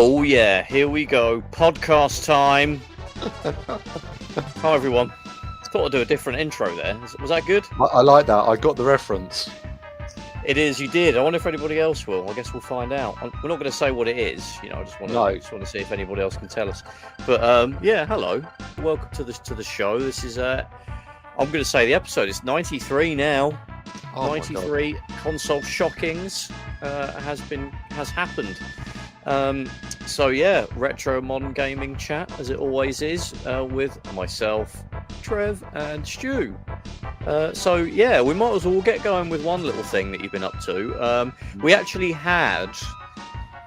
Oh yeah, here we go. Podcast time. Hi everyone. I thought I'd do a different intro there. Was that good? I like that. I got the reference. It is, you did. I wonder if anybody else will. I guess we'll find out. We're not going to say what it is. You know, I just want to see if anybody else can tell us. But yeah, hello. Welcome to the show. This is I'm going to say the episode. It's 93 now. Oh 93 console shockings has happened. So yeah, retro modern gaming chat as it always is with myself, Trev and Stu. So yeah, we might as well get going with one little thing that you've been up to. We actually had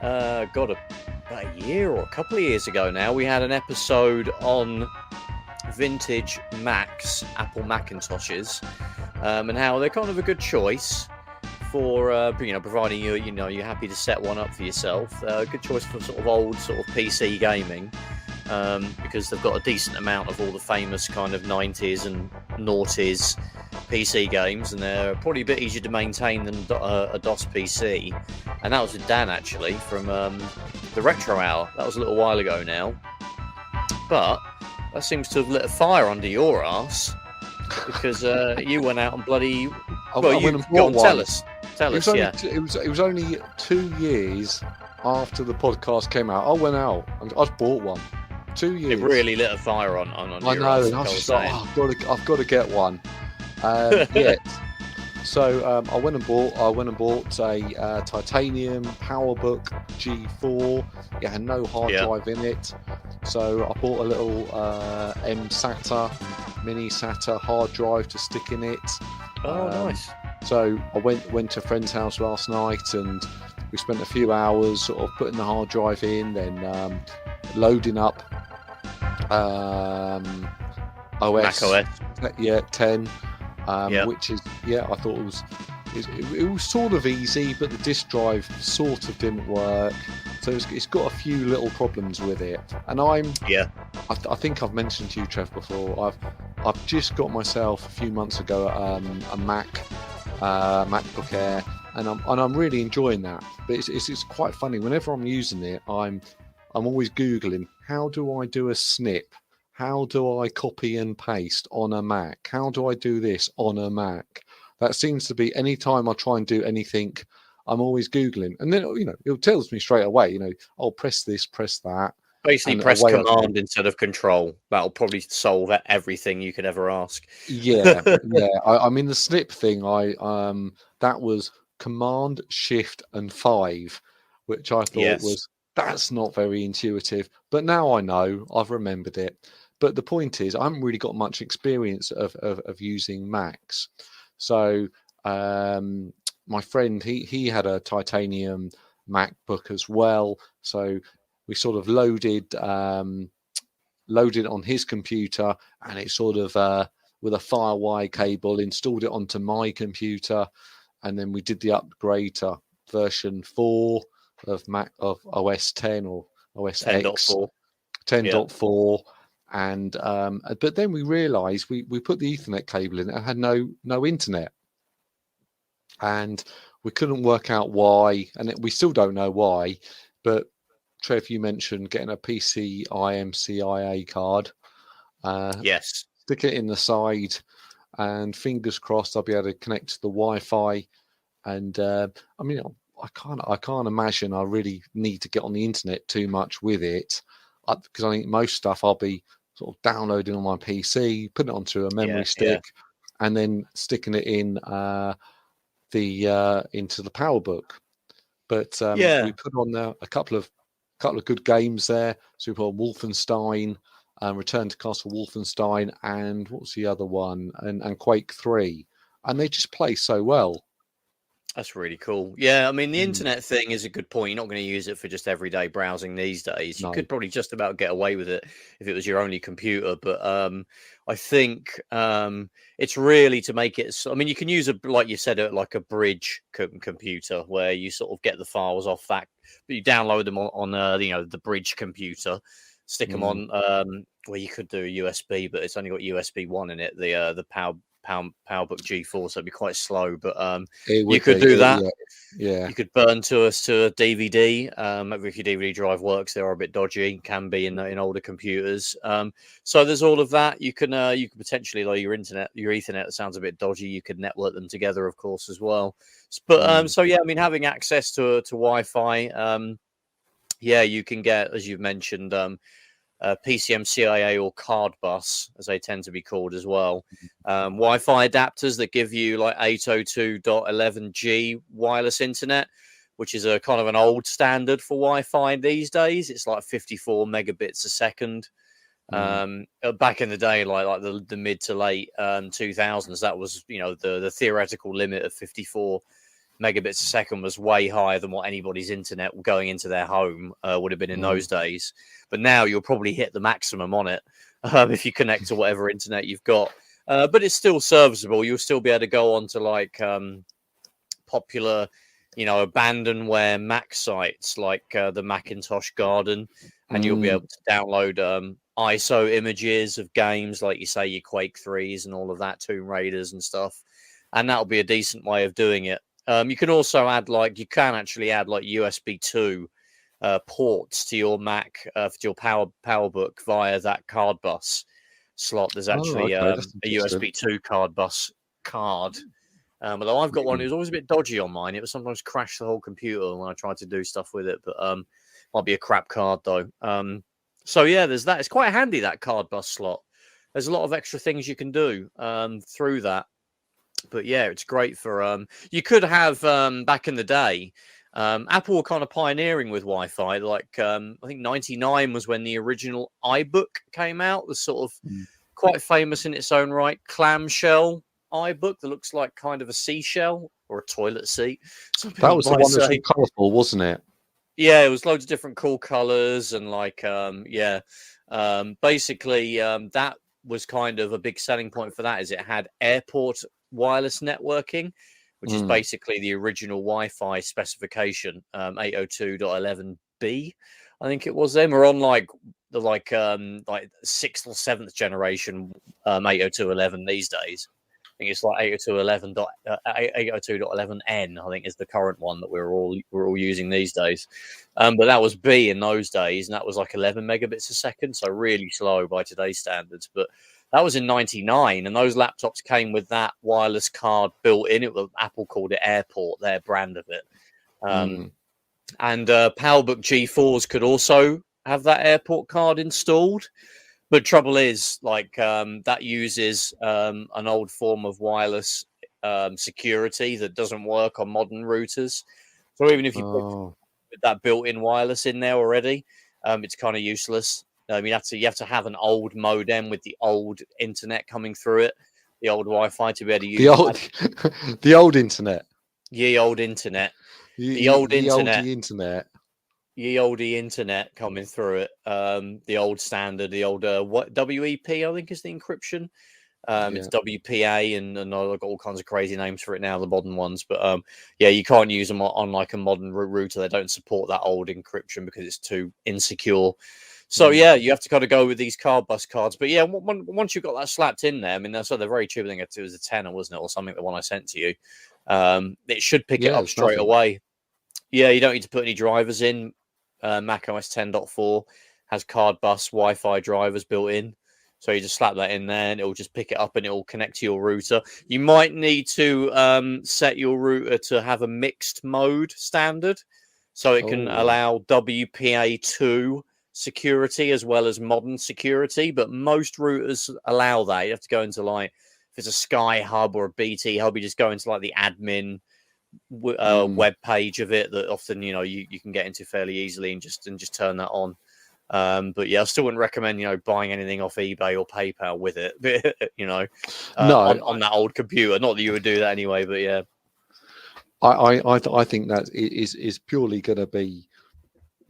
about a year or a couple of years ago now, we had an episode on vintage Macs, Apple Macintoshes, and how they're kind of a good choice for providing you're happy to set one up for yourself. Good choice for sort of old sort of PC gaming, because they've got a decent amount of all the famous kind of 90s and noughties PC games, and they're probably a bit easier to maintain than a DOS PC. And that was with Dan actually from the Retro Hour. That was a little while ago now, but that seems to have lit a fire under your arse, because you went out and bloody. Tell us. It was only 2 years after the podcast came out. I went out and I bought one. 2 years. It really lit a fire on I know, and I was just like, I've got to get one. So I went and bought a Titanium PowerBook G4. It had no hard drive in it, so I bought a little mini SATA hard drive to stick in it. Oh, nice. So I went to a friend's house last night, and we spent a few hours sort of putting the hard drive in, then loading up Mac OS. 10, which is I thought it was sort of easy, but the disk drive sort of didn't work, so it's got a few little problems with it. And I think I've mentioned to you, Trev, before. I've just got myself a few months ago a MacBook Air, and I'm really enjoying that. But it's quite funny. Whenever I'm using it, I'm always Googling, how do I do a snip? How do I copy and paste on a Mac? How do I do this on a Mac? That seems to be any time I try and do anything, I'm always Googling. And then, it tells me straight away, I'll press this, press that. Basically, press command instead of control. That'll probably solve everything you could ever ask. Yeah. I mean, the snip thing, that was Command, Shift, and 5, which I thought that's not very intuitive. But now I know, I've remembered it. But the point is, I haven't really got much experience of using Macs. So my friend, he had a Titanium MacBook as well. So we sort of loaded on his computer, and it sort of with a FireWire cable installed it onto my computer, and then we did the upgrade to version 4 of OS 10 or OS X 10.4. And but then we realised we put the Ethernet cable in. It had no internet, and we couldn't work out why, and we still don't know why. But Trev, you mentioned getting a PCIe CIA card. Yes. Stick it in the side, and fingers crossed I'll be able to connect to the Wi-Fi. And I mean, I can't imagine I really need to get on the internet too much with it, because I think most stuff I'll be sort of downloading on my PC, putting it onto a memory stick, and then sticking it in into the PowerBook. But we put on there a couple of good games there. So we put on Wolfenstein, Return to Castle Wolfenstein, and what's the other one? And Quake 3, and they just play so well. That's really cool. Yeah, I mean, the internet thing is a good point. You're not going to use it for just everyday browsing these days. You could probably just about get away with it if it was your only computer. But I think it's really to make it. I mean, you can use like you said, like a bridge computer where you sort of get the files off that, but you download them on the bridge computer, stick them on. Well, you could do a USB, but it's only got USB 1 in it. The PowerBook G4, so it'd be quite slow. But you could do that. Yeah. You could burn to a DVD. Maybe if your DVD drive works, they are a bit dodgy. Can be in older computers. So there's all of that. You can potentially, like your Ethernet that sounds a bit dodgy. You could network them together, of course, as well. But so yeah, I mean, having access to Wi-Fi. Yeah, you can get, as you've mentioned, PCM-CIA or card bus, as they tend to be called as well. Wi-Fi adapters that give you like 802.11g wireless internet, which is a kind of an old standard for Wi-Fi these days. It's like 54 megabits a second. Back in the day, like the mid to late 2000s, that was, the theoretical limit of 54 megabits a second was way higher than what anybody's internet going into their home would have been in those days. But now you'll probably hit the maximum on it if you connect to whatever internet you've got. But it's still serviceable. You'll still be able to go on to like popular, abandonware Mac sites like the Macintosh Garden, and you'll be able to download ISO images of games like, you say, your Quake 3s and all of that, Tomb Raiders and stuff. And that'll be a decent way of doing it. You can also add USB 2 ports to your Mac, to your PowerBook via that card bus slot. There's actually a USB 2 card bus card. Although I've got one, it was always a bit dodgy on mine. It would sometimes crash the whole computer when I tried to do stuff with it. But might be a crap card though. So yeah, there's that. It's quite handy, that card bus slot. There's a lot of extra things you can do through that. But yeah, it's great for you could have back in the day, Apple were kind of pioneering with Wi-Fi. Like I think 99 was when the original iBook came out. Was sort of quite famous in its own right. Clamshell iBook that looks like kind of a seashell or a toilet seat. That was the one that was colourful, wasn't it? Yeah, it was loads of different cool colours and basically that was kind of a big selling point for that. Is it had airport wireless networking, which is basically the original Wi-Fi specification, 802.11b, I think it was. Then we're on like sixth or seventh generation 802.11 these days. I think it's like 802.11n, I think, is the current one that we're all using these days. But that was B in those days, and that was like 11 megabits a second, so really slow by today's standards. But that was in 99, and those laptops came with that wireless card built in. Apple called it Airport, their brand of it. And PowerBook G4s could also have that Airport card installed. But trouble is, that uses an old form of wireless security that doesn't work on modern routers. So even if you put that built-in wireless in there already, it's kind of useless. You have to have an old modem with the old internet coming through it, the old Wi-Fi, to be able to use the old internet. Ye old internet. The oldie internet coming through it. The old standard, the old WEP, I think, is the encryption. It's WPA, and I've got all kinds of crazy names for it now, the modern ones. But you can't use them on like a modern router. They don't support that old encryption because it's too insecure. So yeah, you have to kind of go with these card bus cards. But yeah, once you've got that slapped in there, I mean, they're very cheap. I think it was a tenner, wasn't it, or something? The one I sent to you, it should pick it up straight away. Yeah, you don't need to put any drivers in. Mac OS 10.4 has card bus Wi-Fi drivers built in, so you just slap that in there, and it'll just pick it up and it will connect to your router. You might need to set your router to have a mixed mode standard, so it can allow WPA2 security as well as modern security, but most routers allow that. You have to go into if it's a Sky Hub or a BT Hub, you just go into the admin web page of it that often you can get into fairly easily and just turn that on. But yeah, I still wouldn't recommend buying anything off eBay or PayPal with it. On that old computer. Not that you would do that anyway, but yeah. I think that is purely going to be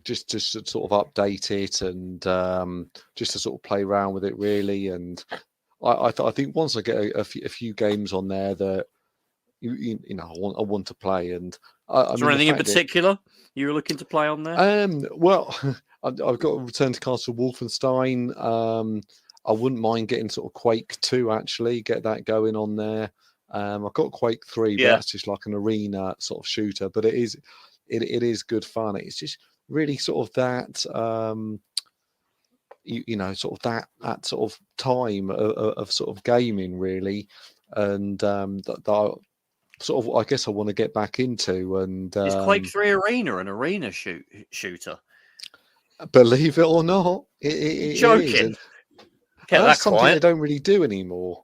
just to sort of update it and just to sort of play around with it, really. And I think once I get a few games on there that I want to play. And is there anything in particular you were looking to play on there? Well, I've got to return to Castle Wolfenstein. I wouldn't mind getting sort of Quake 2, actually, get that going on there. I've got Quake 3, but that's just like an arena sort of shooter. But it is good fun. It's just really sort of that, sort of that sort of time of sort of gaming, really. And that sort of, I guess I want to get back into. And is Quake 3 Arena an arena shooter? Believe it or not, it joking. is. And that's something quiet. they don't really do anymore.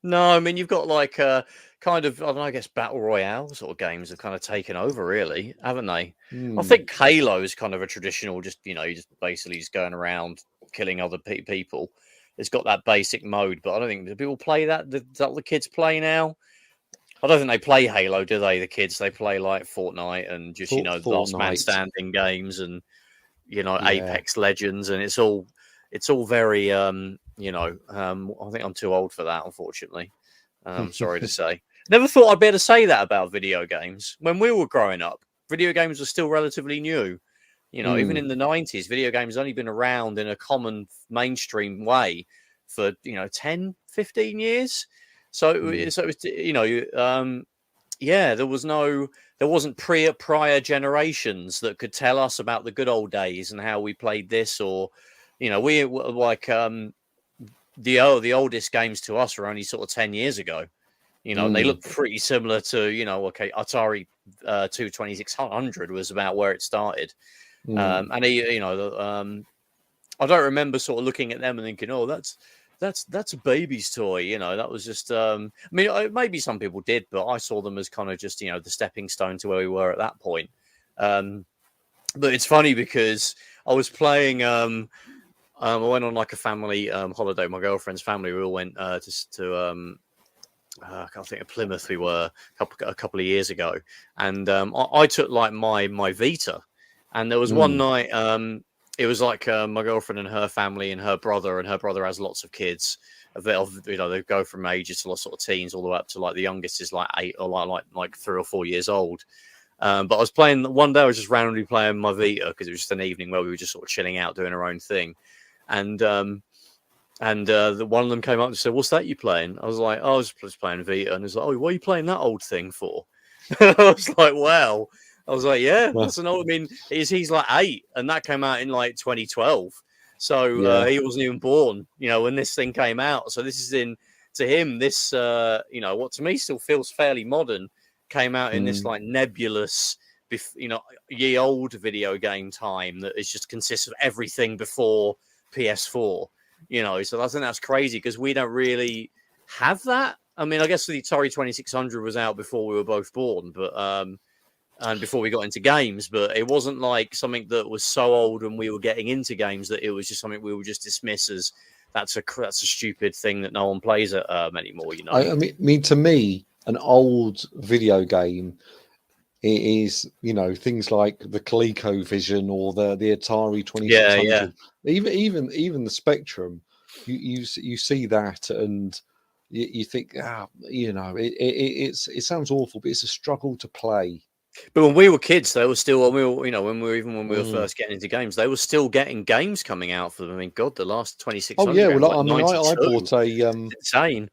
No, I mean, you've got like kind of, I don't know, I guess battle royale sort of games have kind of taken over, really, haven't they? I think Halo is kind of a traditional, just, you just basically just going around killing other people. It's got that basic mode, but I don't think, do people play that? Is that what the kids play now? I don't think they play Halo, do they? The kids, they play like Fortnite and just, last man standing games and, Apex Legends, and it's all very, I think I'm too old for that, unfortunately. Sorry to say. Never thought I'd be able to say that about video games. When we were growing up, video games were still relatively new. Even in the 90s, video games only been around in a common mainstream way for, 10, 15 years. So it was, there wasn't prior generations that could tell us about the good old days and how we played this, or, we like, the oldest games to us were only sort of 10 years ago, and they look pretty similar to, Atari 2600 was about where it started. And I don't remember sort of looking at them and thinking, oh, that's a baby's toy. That was just, maybe some people did, but I saw them as kind of just, the stepping stone to where we were at that point. But it's funny because I was playing, I went on like a family holiday. My girlfriend's family, we all went I think at Plymouth we were a couple of years ago, and I took like my Vita, and there was one night. It was like my girlfriend and her family and her brother has lots of kids. They go from ages to sort of teens all the way up to like the youngest is like 8 or like 3 or 4 years old. But I was playing one day. I was just randomly playing my Vita because it was just an evening where we were just sort of chilling out, doing our own thing. And one of them came up and said, "What's that you playing?" I was like, "Oh, I was just playing Vita." And he's like, "Oh, what are you playing that old thing for?" I was like, "Wow." I was like, "Yeah, that's an old." I mean, he's like 8, and that came out in like 2012. So he wasn't even born, when this thing came out. So this is to him, this what to me still feels fairly modern, came out in this like nebulous, ye old video game time that is just consists of everything before PS4, so I think that's crazy because we don't really have that. I mean, I guess the Atari 2600 was out before we were both born, but and before we got into games, but it wasn't like something that was so old when we were getting into games that it was just something we would just dismiss as that's a stupid thing that no one plays anymore. I mean, to me, an old video game is things like the ColecoVision or the Atari 2600. Even the Spectrum. You see that and you think it sounds awful, but it's a struggle to play. But when we were kids, they were still when we were first getting into games, they were still getting games coming out for them. I mean, God, the last 2600. Oh yeah, well, I bought a insane.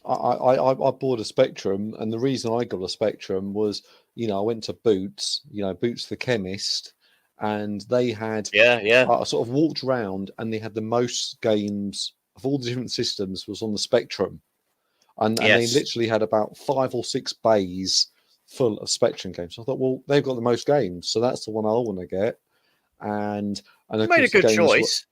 I bought a Spectrum, and the reason I got a Spectrum was, I went to Boots, Boots the chemist, and they had I sort of walked around, and they had the most games of all the different systems was on the Spectrum, and they literally had about 5 or 6 bays full of Spectrum games. So I thought, well, they've got the most games, so that's the one I want to get. And you made a good choice.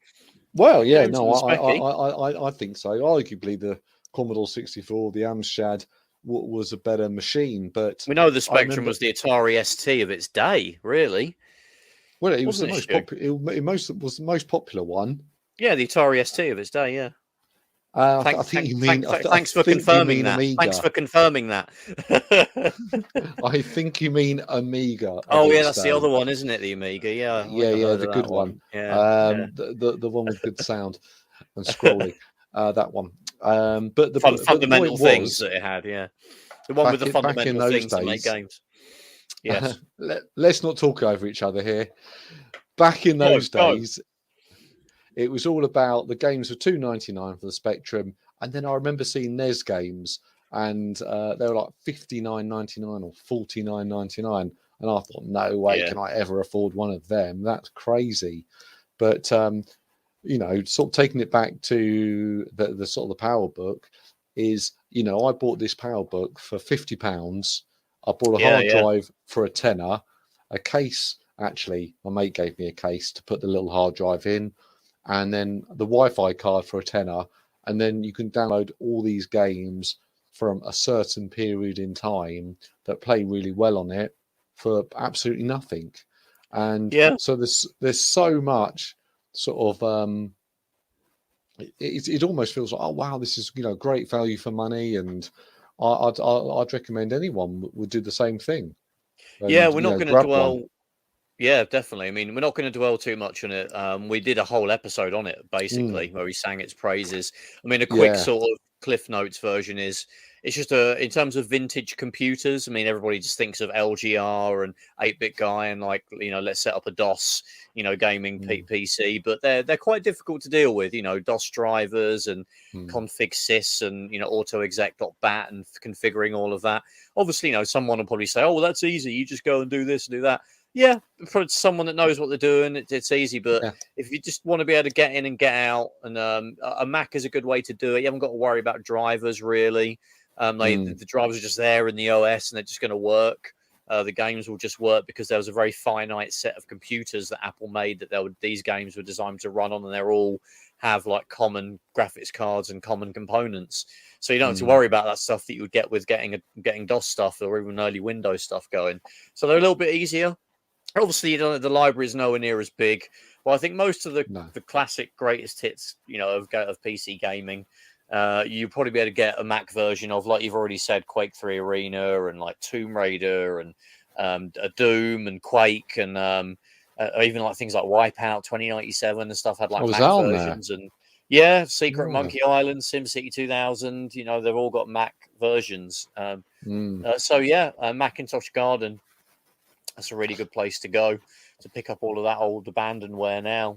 Well, yeah, no, I think so. Arguably, the Commodore 64, the Amstrad was a better machine, but we know the Spectrum was the Atari ST of its day, really. Well, it was the most popular one. Yeah, the Atari ST of its day. Yeah. Thanks for confirming that. Amiga. Thanks for confirming that. I think you mean Amiga. Oh yeah, that's the other one, isn't it? The Amiga. Yeah. The good one. The one with good sound and scrolling. That one. But the fundamental things that it had. Yeah. The one with the fundamental things to make games. Yes. Let's not talk over each other here. Back in those days, it was all about the games were $2.99 for the Spectrum, and then I remember seeing NES games, and they were like $59.99 or $49.99, and I thought, no way can I ever afford one of them. That's crazy. But you know, sort of taking it back to the sort of the PowerBook is, you know, I bought this PowerBook for £50. I bought a hard drive for a tenner, a case. Actually, my mate gave me a case to put the little hard drive in, and then the Wi-Fi card for a tenner, and then you can download all these games from a certain period in time that play really well on it for absolutely nothing. And so there's so much sort of it almost feels like, oh wow, this is, you know, great value for money, and I'd recommend anyone would do the same thing. And, we're not going to dwell. Yeah, definitely. I mean, we're not going to dwell too much on it. We did a whole episode on it, basically, where we sang its praises. I mean, a quick sort of Cliff Notes version is, it's just in terms of vintage computers. I mean, everybody just thinks of LGR and 8-bit guy and, like, you know, let's set up a DOS, you know, gaming PC, but they're quite difficult to deal with, you know, DOS drivers and config sys and, you know, autoexec.bat and configuring all of that. Obviously, you know, someone will probably say, oh, well, that's easy. You just go and do this and do that. Yeah, for someone that knows what they're doing, it's easy. But if you just want to be able to get in and get out, and a Mac is a good way to do it. You haven't got to worry about drivers, really. The drivers are just there in the OS, and they're just going to work. The games will just work because there was a very finite set of computers that Apple made that these games were designed to run on, and they're all have like common graphics cards and common components. So you don't have to worry about that stuff that you would get with getting DOS stuff or even early Windows stuff going. So they're a little bit easier. Obviously, you know, the library is nowhere near as big, but I think most of the classic greatest hits, you know, of PC gaming, you probably be able to get a Mac version of, like you've already said, Quake 3 Arena and like Tomb Raider and a Doom and Quake and even like things like Wipeout 2097 and stuff had like Mac versions and Secret Monkey Island, SimCity 2000. You know, they've all got Mac versions. Macintosh Garden. That's a really good place to go to pick up all of that old abandonware now.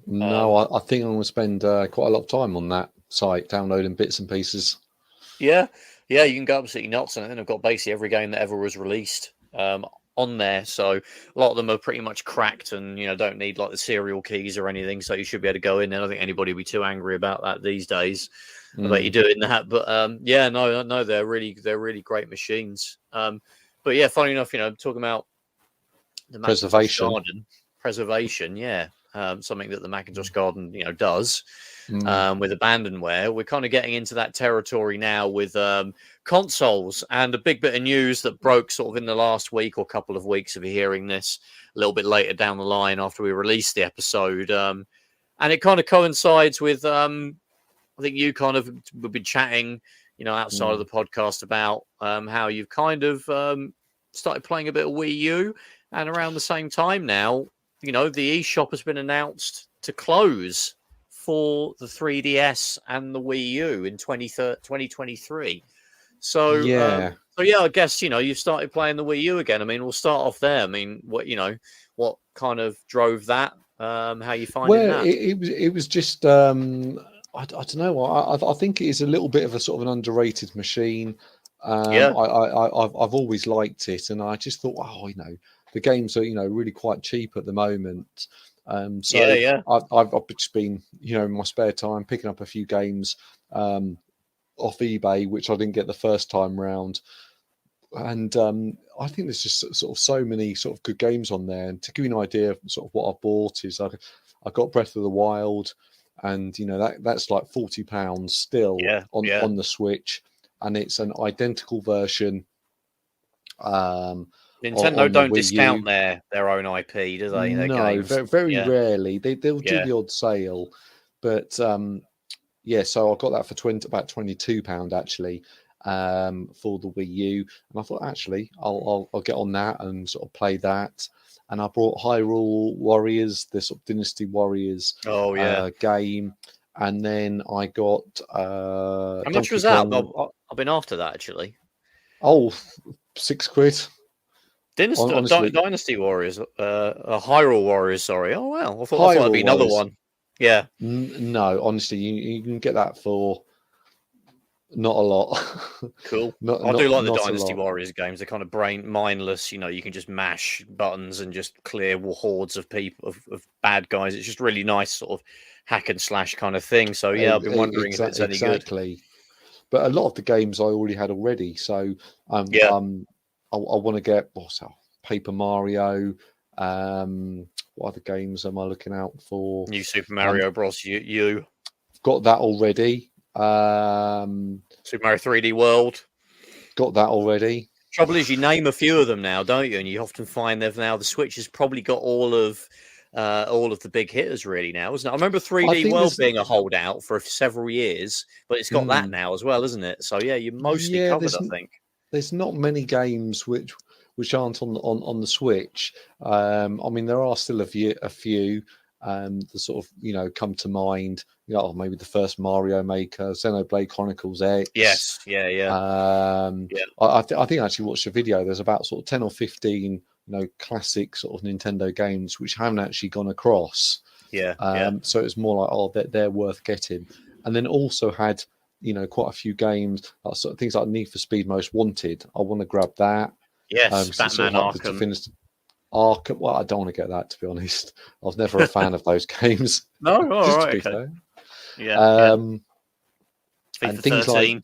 I think I'm going to spend quite a lot of time on that site downloading bits and pieces. Yeah, you can go absolutely nuts on it. And I've got basically every game that ever was released on there. So a lot of them are pretty much cracked and, you know, don't need like the serial keys or anything. So you should be able to go in there. I don't think anybody would be too angry about that these days about you doing that. But they're really great machines. But yeah, funny enough, you know, talking about the preservation, something that the Macintosh Garden, you know, does with abandonware. We're kind of getting into that territory now with consoles, and a big bit of news that broke sort of in the last week or couple of weeks. If you're hearing this a little bit later down the line after we released the episode, and it kind of coincides with I think you kind of we've been chatting, you know, outside of the podcast about how you've kind of started playing a bit of Wii U. And around the same time now, you know, the eShop has been announced to close for the 3DS and the Wii U in 2023. So, I guess, you know, you've started playing the Wii U again. I mean, we'll start off there. I mean, what kind of drove that? How you finding that? It was just, I don't know. I think it is a little bit of a sort of an underrated machine. I've always liked it, and I just thought, you know, the games are, you know, really quite cheap at the moment. I've just been, you know, in my spare time picking up a few games off eBay, which I didn't get the first time round. And I think there's just sort of so many sort of good games on there. And to give you an idea of sort of what I bought is I got Breath of the Wild, and, you know, that's like £40 still on the Switch, and it's an identical version. Nintendo don't discount their own IP, do they? Their games? Very rarely. They'll do the odd sale, but so I got that for about £22 actually for the Wii U, and I thought actually I'll get on that and sort of play that. And I brought Hyrule Warriors, the sort of Dynasty Warriors game, and then I got how much was that? I've been after that actually. £6. Dynasty Warriors, Hyrule Warriors. Sorry. Oh wow, I thought that'd be another one. Yeah. No, honestly, you can get that for not a lot. Cool. not I do like the not a Dynasty lot. Warriors games. They're kind of mindless. You know, you can just mash buttons and just clear hordes of people of bad guys. It's just really nice, sort of hack and slash kind of thing. So yeah, I've been wondering if it's any good. Exactly. But a lot of the games I already had already. So Yeah. I want to get Paper Mario. What other games am I looking out for? New Super Mario Bros. U. Got that already. Super Mario 3D World. Got that already. Trouble is, you name a few of them now, don't you? And you often find they've now the Switch has probably got all of the big hitters really now, isn't it? I remember 3D World being a holdout for several years, but it's got that now as well, isn't it? So yeah, you're mostly covered, I think. There's not many games which aren't on the Switch. I mean, there are still a few that sort of come to mind. Maybe the first Mario Maker, Xenoblade Chronicles X. Yes, yeah. I think I actually watched a video. There's about sort of 10 or 15 classic sort of Nintendo games which haven't actually gone across. So it's more like they're worth getting. And then also had quite a few games, sort of things like Need for Speed Most Wanted. I want to grab that. Yes, Batman Arkham. Arkham. Well, I don't want to get that, to be honest. I was never a fan of those games. No, all right, okay. And things 13. Like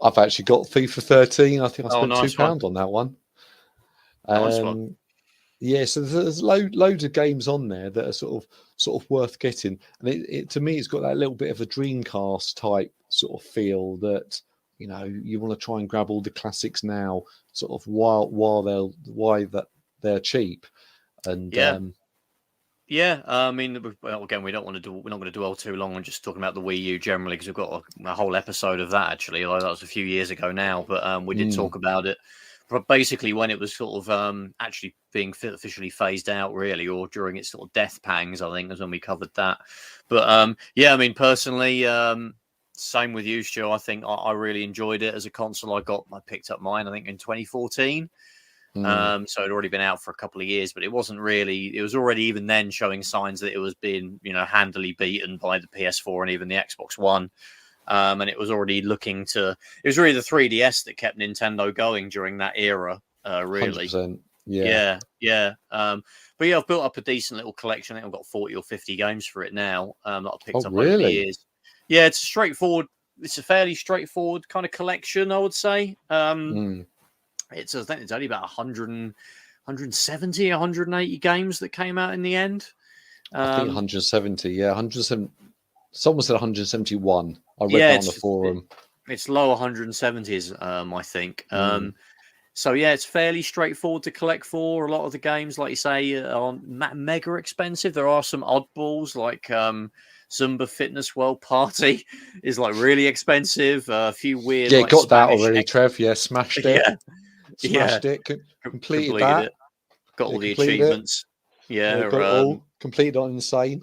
I've actually got FIFA 13. I think I spent £2 on that one. Nice one. Yeah, so there's loads of games on there that are sort of worth getting, and it to me, it's got that little bit of a Dreamcast type sort of feel that you want to try and grab all the classics now, sort of while they're cheap, and I mean, again, we're not going to dwell too long on just talking about the Wii U generally because we've got a whole episode of that actually. Although that was a few years ago now, but we did talk about it. But basically, when it was sort of actually being officially phased out, really, or during its sort of death pangs, I think, is when we covered that. But I mean, personally, same with you, Stu. I think I really enjoyed it as a console. I picked up mine, I think, in 2014. So it'd already been out for a couple of years, but it wasn't really. It was already even then showing signs that it was being, handily beaten by the PS4 and even the Xbox One. And it was already looking to. It was really the 3DS that kept Nintendo going during that era. Really, 100%. Yeah. But yeah, I've built up a decent little collection. I think I've got 40 or 50 games for it now. That I've picked up over the years. Yeah, it's a fairly straightforward kind of collection, I would say. I think it's only about 170, 180 games that came out in the end. I think 170. Yeah, 170. Someone said 171. I read that on the forum. It's low 170s, I think. So yeah, it's fairly straightforward to collect for. A lot of the games, like you say, are mega expensive. There are some oddballs like Zumba Fitness World Party is like really expensive. A few weird. Yeah, got that already, Trev. Yeah, smashed it. Smashed it. Completed that. It. Got all the achievements. Yeah, got all completed on Insane.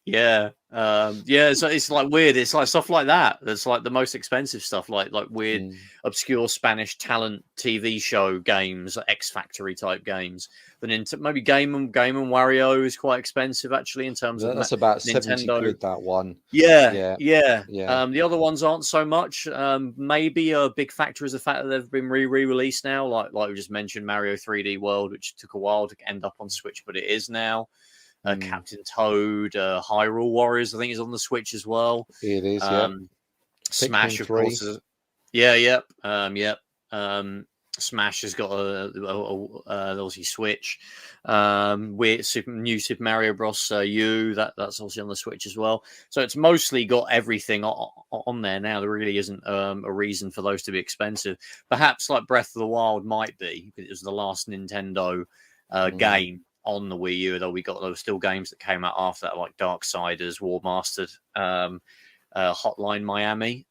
Yeah. So it's like weird. It's like stuff like that. That's like the most expensive stuff, like weird, obscure Spanish talent TV show games, X Factory type games. But maybe Game and Wario is quite expensive actually in terms of that's about Nintendo. 70 quid, that one. Yeah. The other ones aren't so much. Maybe a big factor is the fact that they've been re-released now, like we just mentioned, Mario 3D World, which took a while to end up on Switch, but it is now. Captain Toad, Hyrule Warriors, I think, is on the Switch as well. It is, Smash, of course. Smash has got obviously Switch. New Super Mario Bros. U, that's obviously on the Switch as well. So it's mostly got everything on there now. There really isn't a reason for those to be expensive. Perhaps like Breath of the Wild might be, because it was the last Nintendo game on the Wii U, though there were still games that came out after that, like Darksiders, War Mastered, Hotline Miami,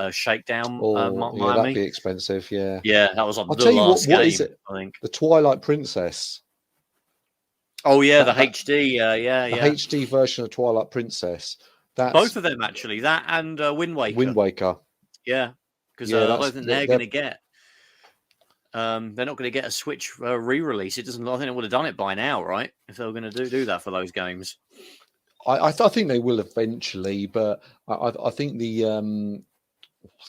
Shakedown Miami. Yeah, that'd be expensive, yeah. Yeah, that was like the last game, is it? I think. The Twilight Princess. Oh, yeah, the HD, The HD version of Twilight Princess. That's both of them, actually. That and Wind Waker. Wind Waker. Yeah, because I don't think they're going to get... they're not going to get a Switch re-release. It doesn't. I think they would have done it by now, right? If they were going to do that for those games. I think they will eventually, but I think the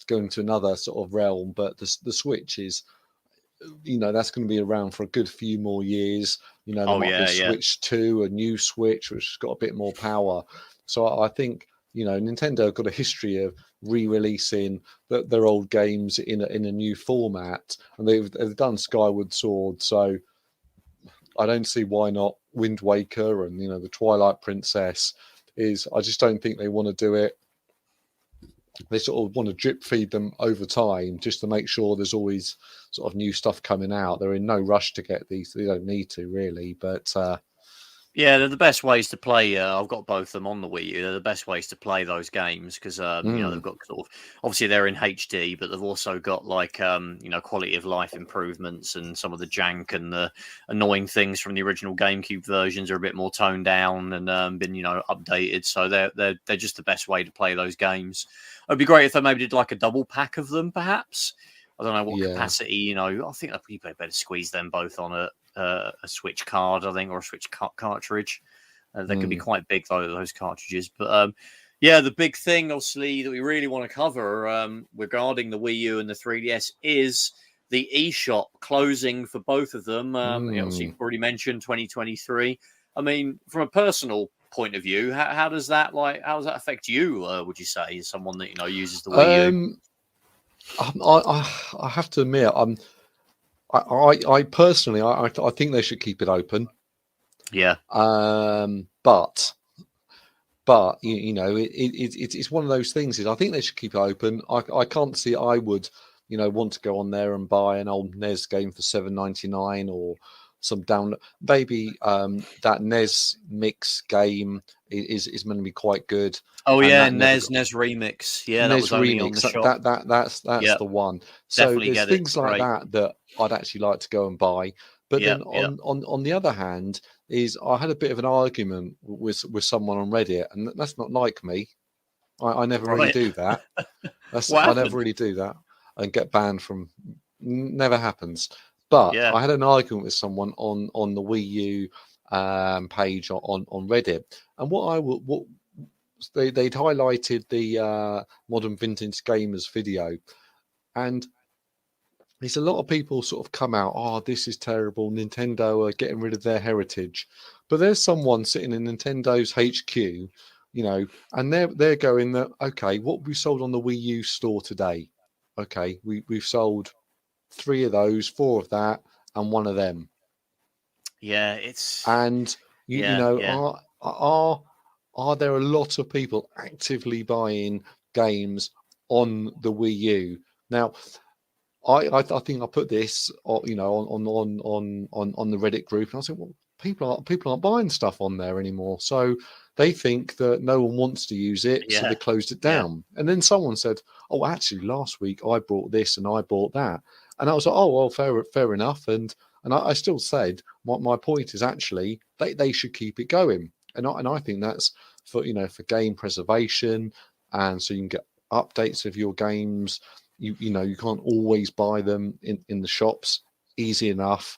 going to another sort of realm, but the Switch is, that's going to be around for a good few more years. There might be a Switch 2, a new Switch, which has got a bit more power. So I think, Nintendo have got a history of re-releasing their old games in a new format, and they've done Skyward Sword. So I don't see why not Wind Waker and, the Twilight Princess. I just don't think they want to do it. They sort of want to drip feed them over time just to make sure there's always sort of new stuff coming out. They're in no rush to get these. They don't need to really, but yeah, they're the best ways to play. I've got both of them on the Wii U. They're the best ways to play those games because they've got sort of, obviously they're in HD, but they've also got like quality of life improvements, and some of the jank and the annoying things from the original GameCube versions are a bit more toned down and been updated. So they're just the best way to play those games. It'd be great if they maybe did like a double pack of them, perhaps. I don't know what capacity. I think they'd probably better squeeze them both on a Switch card, I think, or a Switch cartridge. They could be quite big, though, those cartridges. But the big thing, obviously, that we really want to cover regarding the Wii U and the 3DS is the eShop closing for both of them. Obviously, you've already mentioned 2023. I mean, from a personal point of view, how does that affect you? Would you say, as someone that uses the Wii U? I have to admit, I personally, I think they should keep it open. Yeah. But it's one of those things. I think they should keep it open. I can't see. I would, want to go on there and buy an old NES game for $7.99 or some down. Maybe that NES mix game is going to be quite good. Oh yeah, NES Remix. Yeah, that was only on the shop. That's the one. So definitely there's things like that I'd actually like to go and buy. But then on the other hand, I had a bit of an argument with someone on Reddit, and that's not like me. I never really do that. I never really do that and get banned from. Never happens. But I had an argument with someone on the Wii U page on Reddit, and what they'd highlighted the Modern Vintage Gamers video, and there's a lot of people sort of come out, oh, this is terrible, Nintendo are getting rid of their heritage. But there's someone sitting in Nintendo's HQ, and they're going that, okay, what we sold on the Wii U store today? Okay, we've sold 3 of those, 4 of that, and 1 of them. Yeah, it's and are there a lot of people actively buying games on the Wii U now? I think I put this, on the Reddit group, and I said, well, people aren't buying stuff on there anymore, so they think that no one wants to use it, so they closed it down. And then someone said, oh, actually, last week I bought this and I bought that, and I was like, oh well, fair enough. And I still said my point is actually they should keep it going, and I think that's for game preservation, and so you can get updates of your games. You can't always buy them in the shops easy enough.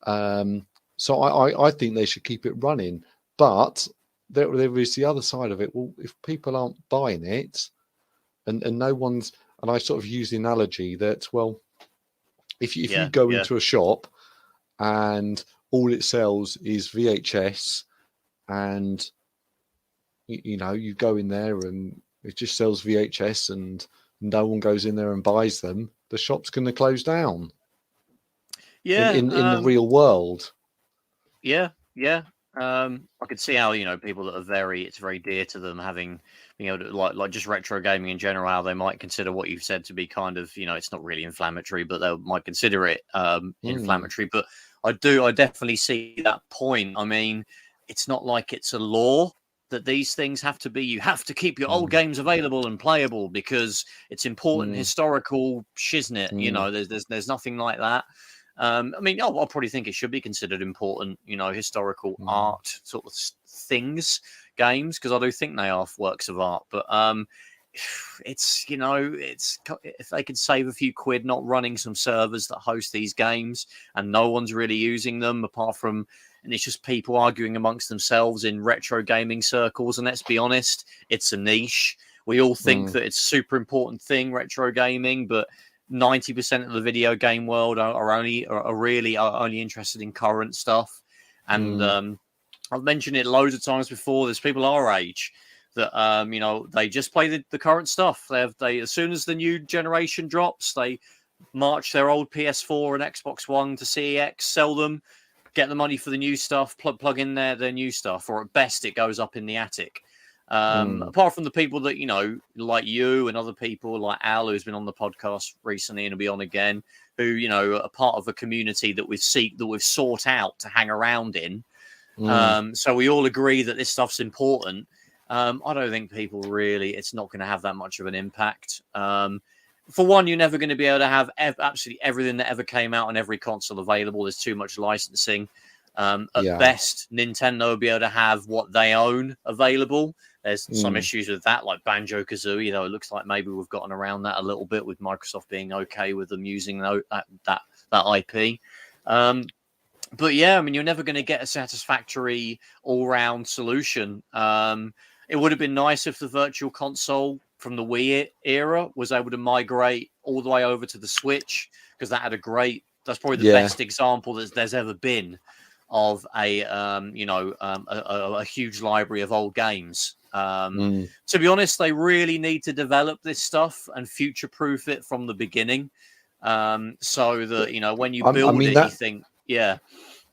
So I think they should keep it running. But there is the other side of it. Well, if people aren't buying it, and no one's, and I sort of use the analogy that, well, if you go into a shop and all it sells is VHS, and you go in there and it just sells VHS and no one goes in there and buys them, the shop's going to close down. In the real world. I could see how people that are it's very dear to them, being able to like just retro gaming in general, how they might consider what you've said to be kind of it's not really inflammatory, but they might consider it inflammatory. But I definitely see that point. I mean, it's not like it's a law that these things have to be. You have to keep your old games available and playable because it's important historical shiznit. There's nothing like that. I mean, I probably think it should be considered important, historical art sort of things, games, because I do think they are works of art. But it's if they could save a few quid not running some servers that host these games and no one's really using them apart from, and it's just people arguing amongst themselves in retro gaming circles. And let's be honest, it's a niche. We all think that it's a super important thing, retro gaming, but 90% of the video game world are really only interested in current stuff. And I've mentioned it loads of times before. There's people our age that they just play the current stuff. They as soon as the new generation drops, they march their old PS4 and Xbox One to CEX, sell them, get the money for the new stuff, plug in their new stuff, or at best it goes up in the attic. Apart from the people that like you and other people like Al, who's been on the podcast recently and will be on again, who are part of a community that we've sought out to hang around in. So we all agree that this stuff's important. I don't think people really, it's not going to have that much of an impact. For one, you're never going to be able to have absolutely everything that ever came out on every console available. There's too much licensing. At best, Nintendo will be able to have what they own available. There's some issues with that, like Banjo-Kazooie, though it looks like maybe we've gotten around that a little bit with Microsoft being okay with them using that IP. But yeah, I mean, you're never going to get a satisfactory all-round solution. It would have been nice if the Virtual Console from the Wii era was able to migrate all the way over to the Switch, because that's probably the best example that there's ever been of a huge library of old games. To be honest, they really need to develop this stuff and future-proof it from the beginning, so that when you build you think,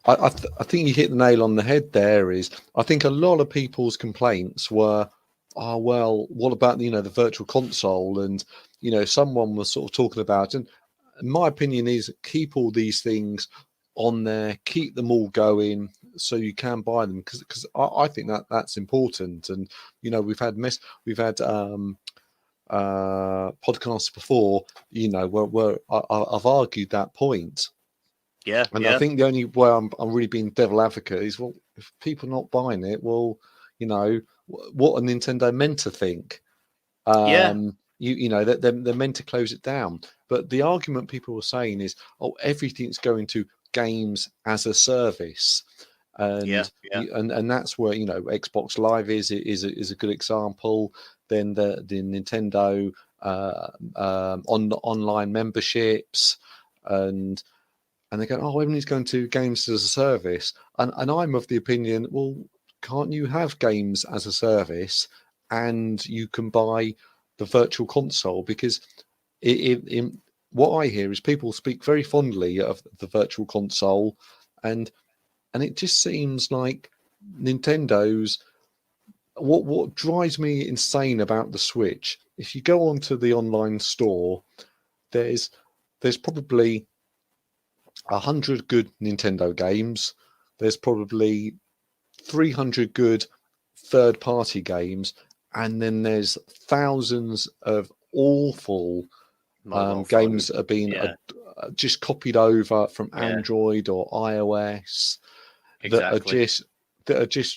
I think you hit the nail on the head there. I think a lot of people's complaints were, oh, well, what about, the Virtual Console? And, someone was sort of talking about, and my opinion is keep all these things on there, keep them all going so you can buy them. Because I think that's important. And, we've had podcasts before, where I've argued that point. Yeah, and I think the only way I'm really being devil advocate is, well, if people are not buying it, well, what are Nintendo meant to think? They're meant to close it down. But the argument people were saying is, oh, everything's going to games as a service, and that's where Xbox Live is a good example. Then the Nintendo online memberships and they go, oh, everybody's going to games as a service. And I'm of the opinion, well, can't you have games as a service and you can buy the Virtual Console? Because what I hear is people speak very fondly of the Virtual Console, and it just seems like Nintendo's... What drives me insane about the Switch, if you go onto the online store, there's probably 100 good Nintendo games. There's probably 300 good third-party games, and then there's thousands of awful games that are being just copied over from Android or iOS that are just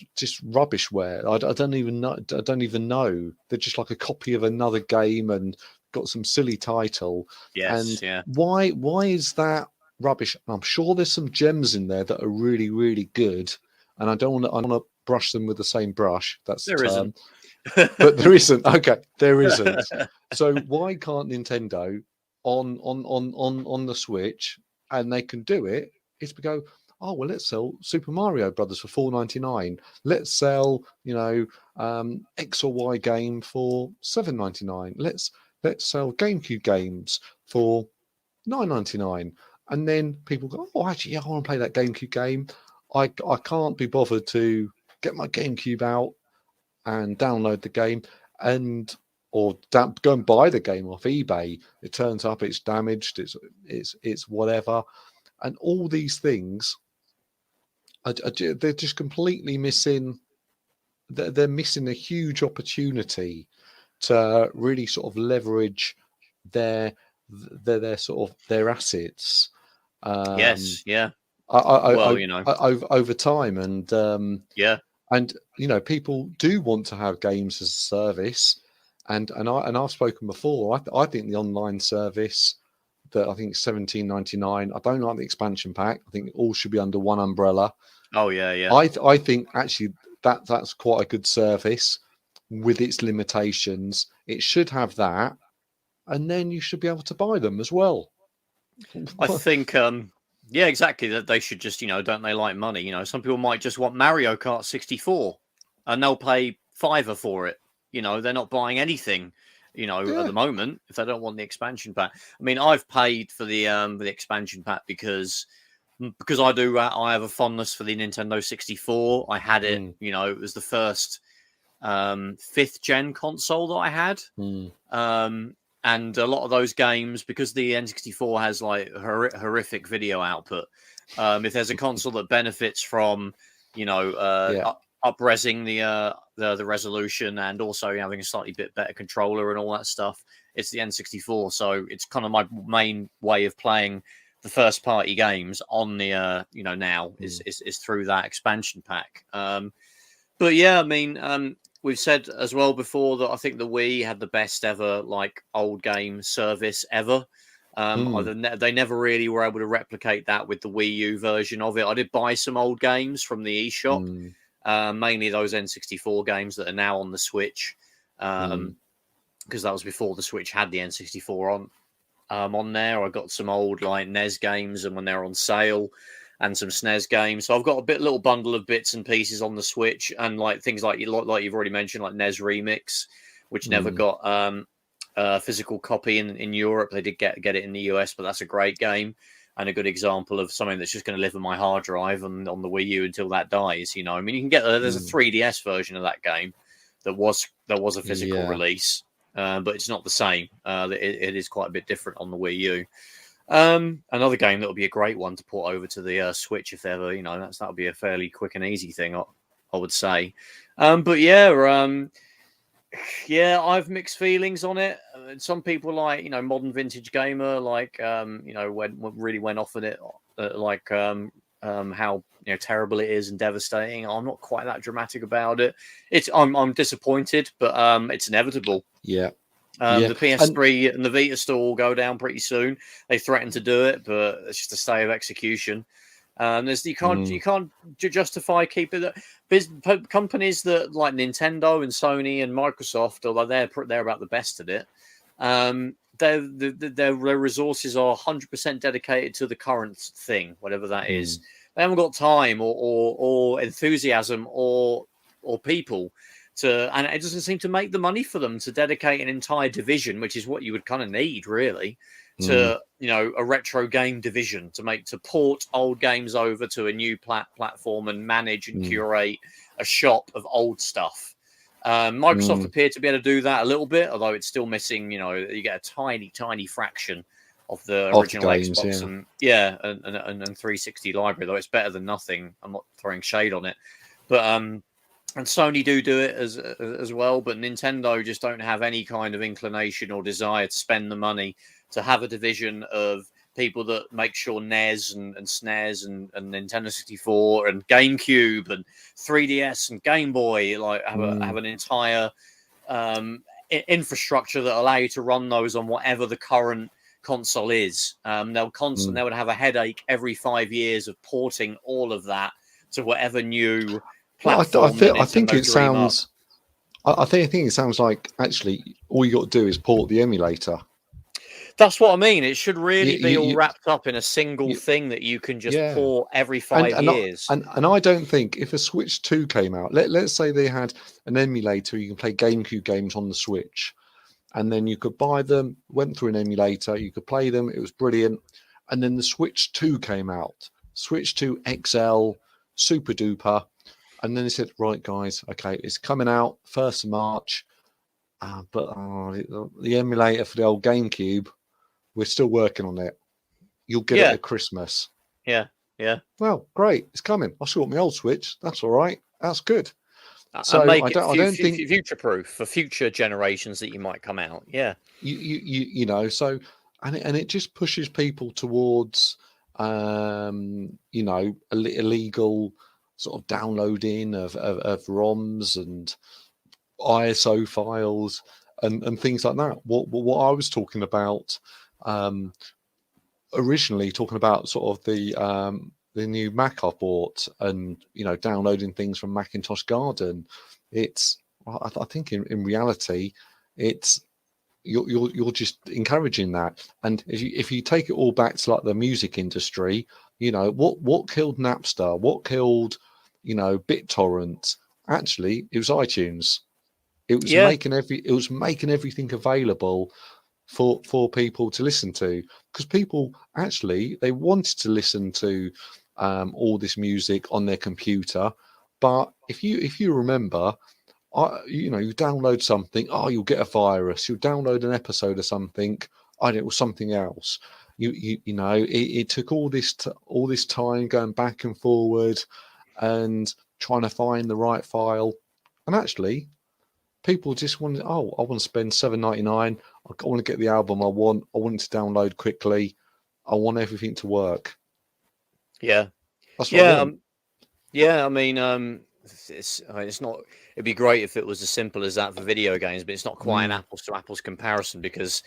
rubbishware. I don't even know. They're just like a copy of another game and got some silly title. Why is that rubbish? I'm sure there's some gems in there that are really, really good, and I don't want to brush them with the same brush. That's the term. But there isn't. Okay, there isn't. So why can't Nintendo on the Switch, and they can do it, is to go, oh, well, let's sell Super Mario Brothers for $4.99. Let's sell, X or Y game for $7.99. Let's sell GameCube games for $9.99. And then people go, oh, actually, I want to play that GameCube game. I can't be bothered to get my GameCube out and download the game or go and buy the game off eBay. It turns up, it's damaged, it's whatever. And all these things, they're just completely missing. They're missing a huge opportunity to really sort of leverage their sort of their assets. Over time, and people do want to have games as a service, And I've spoken before. I think the online service that I think $17.99. I don't like the expansion pack. I think it all should be under one umbrella. Oh yeah. I think actually that's quite a good service with its limitations. It should have that, and then you should be able to buy them as well. I think, yeah, exactly. That they should just, don't they like money? Some people might just want Mario Kart 64, and they'll pay $5 for it. They're not buying anything, at the moment if they don't want the expansion pack. I mean, I've paid for the expansion pack because I have a fondness for the Nintendo 64. I had it, it was the first 5th gen console that I had. And a lot of those games, because the N64 has like horrific video output, if there's a console that benefits from, up-resing the resolution and also having a slightly bit better controller and all that stuff, it's the N64. So it's kind of my main way of playing the first-party games on the now is through that expansion pack. But yeah, I mean. We've said as well before that I think the Wii had the best ever like old game service ever. They never really were able to replicate that with the Wii U version of it. I did buy some old games from the eShop, mainly those N64 games that are now on the Switch, because that was before the Switch had the N64 on there. I got some old like NES games, and when they're on sale. And some SNES games. So I've got a little bundle of bits and pieces on the Switch, and like things like you've already mentioned, like NES Remix, which never got a physical copy in Europe. They did get it in the US, but that's a great game and a good example of something that's just going to live on my hard drive and on the Wii U until that dies. I mean, you can get there's a 3DS version of that game that was a physical release, but it's not the same. It is quite a bit different on the Wii U. Another game that would be a great one to port over to the Switch if ever, that would be a fairly quick and easy thing, I would say. But yeah, I've mixed feelings on it. Some people like, Modern Vintage Gamer, like, really went off on it, like, how terrible it is and devastating. I'm not quite that dramatic about it. I'm disappointed, but it's inevitable. Yeah. The PS3 and the Vita store will go down pretty soon. They threatened to do it, but it's just a stay of execution. You can't justify keeping it. Companies that like Nintendo and Sony and Microsoft, although they're about the best at it, their resources are 100% dedicated to the current thing, whatever that is. They haven't got time or enthusiasm or people. And it doesn't seem to make the money for them to dedicate an entire division, which is what you would kind of need, really, to a retro game division to port old games over to a new platform and manage and curate a shop of old stuff. Microsoft appeared to be able to do that a little bit, although it's still missing. You get a tiny fraction of the original games, Xbox and 360 library, though it's better than nothing. I'm not throwing shade on it, but and Sony do it as well, but Nintendo just don't have any kind of inclination or desire to spend the money to have a division of people that make sure NES and SNES and Nintendo 64 and GameCube and 3DS and Game Boy have an entire infrastructure that allow you to run those on whatever the current console is. They would have a headache every 5 years of porting all of that to whatever new platform. I think it sounds like actually all you got to do is port the emulator. That's what I mean. It should really be all wrapped up in a single thing that you can just port every 5 years. And I don't think if a Switch 2 came out, let's say they had an emulator, you can play GameCube games on the Switch, and then you could buy them, went through an emulator, you could play them, it was brilliant. And then the Switch 2 came out, Switch 2 XL, super duper. And then they said, right, guys, okay, it's coming out 1st of March, but the emulator for the old GameCube, we're still working on it. You'll get it at Christmas. Yeah. Well, great, it's coming. I still want my old Switch. That's all right. That's good. So I don't think future-proof for future generations that you might come out. Yeah. So and it just pushes people towards illegal sort of downloading of ROMs and ISO files, and things like that. What I was talking about originally, talking about sort of the new Mac I bought, and downloading things from Macintosh Garden. I think in reality, it's you're just encouraging that. And if you take it all back to like the music industry, what killed Napster, what killed BitTorrent? Actually, it was iTunes. It was making everything available for people to listen to, because people actually, they wanted to listen to all this music on their computer. But if you remember, you download something, you'll get a virus. You'll download an episode of something, and it was something else. It took all this time going back and forward and trying to find the right file. And actually, people just wanted, I want to spend $7.99. I want to get the album I want. I want it to download quickly. I want everything to work. Yeah, that's what I want. I mean, it's not. It'd be great if it was as simple as that for video games, but it's not quite an apples to apples comparison, because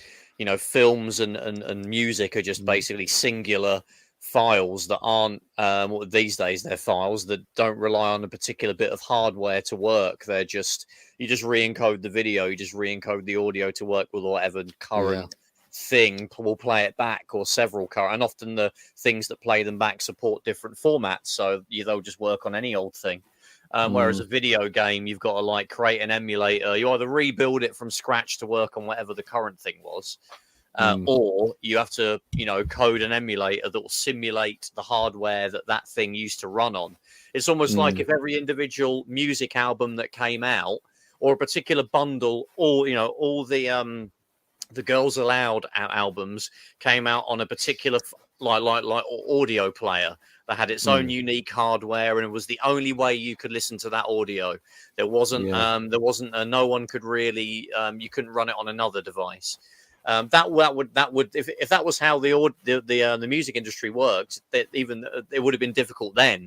films and music are just basically singular files that aren't these days. They're files that don't rely on a particular bit of hardware to work. They're just, you just re-encode the video, you just re-encode the audio to work with whatever current thing will play it back, or several current, and often the things that play them back support different formats, so they'll just work on any old thing. Whereas a video game, you've got to create an emulator. You either rebuild it from scratch to work on whatever the current thing was, or you have to, code an emulator that will simulate the hardware that thing used to run on. It's almost like if every individual music album that came out, or a particular bundle, or all the Girls Aloud albums came out on a particular like audio player that had its own unique hardware, and it was the only way you could listen to that audio. There wasn't no one could really, you couldn't run it on another device. That would if that was how the music industry worked, that even it would have been difficult then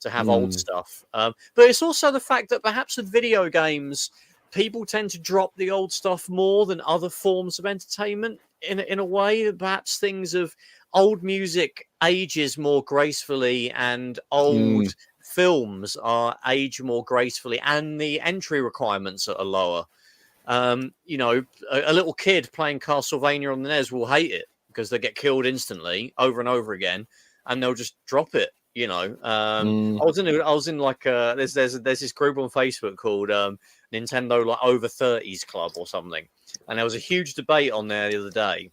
to have old stuff. But it's also the fact that perhaps with video games, people tend to drop the old stuff more than other forms of entertainment in a way. Perhaps things of old music ages more gracefully, and old films age more gracefully, and the entry requirements are lower. A little kid playing Castlevania on the NES will hate it because they get killed instantly over and over again, and they'll just drop it. I was in like there's this group on Facebook called Nintendo over 30s Club or something, and there was a huge debate on there the other day.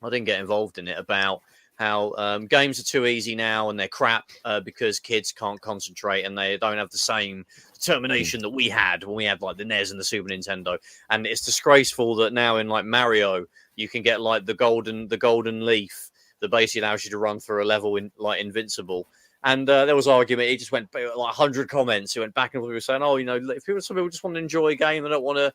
I didn't get involved in it, about how games are too easy now and they're crap because kids can't concentrate and they don't have the same determination that we had when we had like the NES and the Super Nintendo. And it's disgraceful that now in like Mario you can get like the golden leaf that basically allows you to run through a level in like invincible. And there was argument. He just went like 100 comments. He went back and forth. He was saying, some people just want to enjoy a game. They don't want to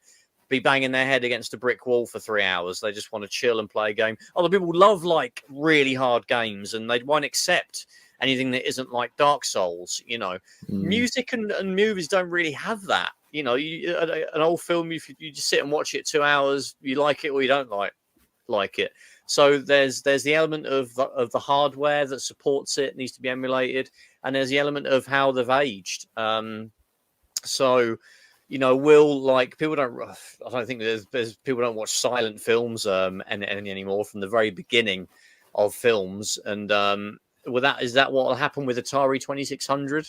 be banging their head against a brick wall for 3 hours. They just want to chill and play a game. Other people love like really hard games, and they won't accept anything that isn't like Dark Souls. Music and movies don't really have that. An old film, if you just sit and watch it 2 hours, you like it or you don't like it. So there's the element of the hardware that supports it, needs to be emulated, and there's the element of how they've aged. Will like people don't. I don't think there's people don't watch silent films anymore from the very beginning of films. And is that what will happen with Atari 2600?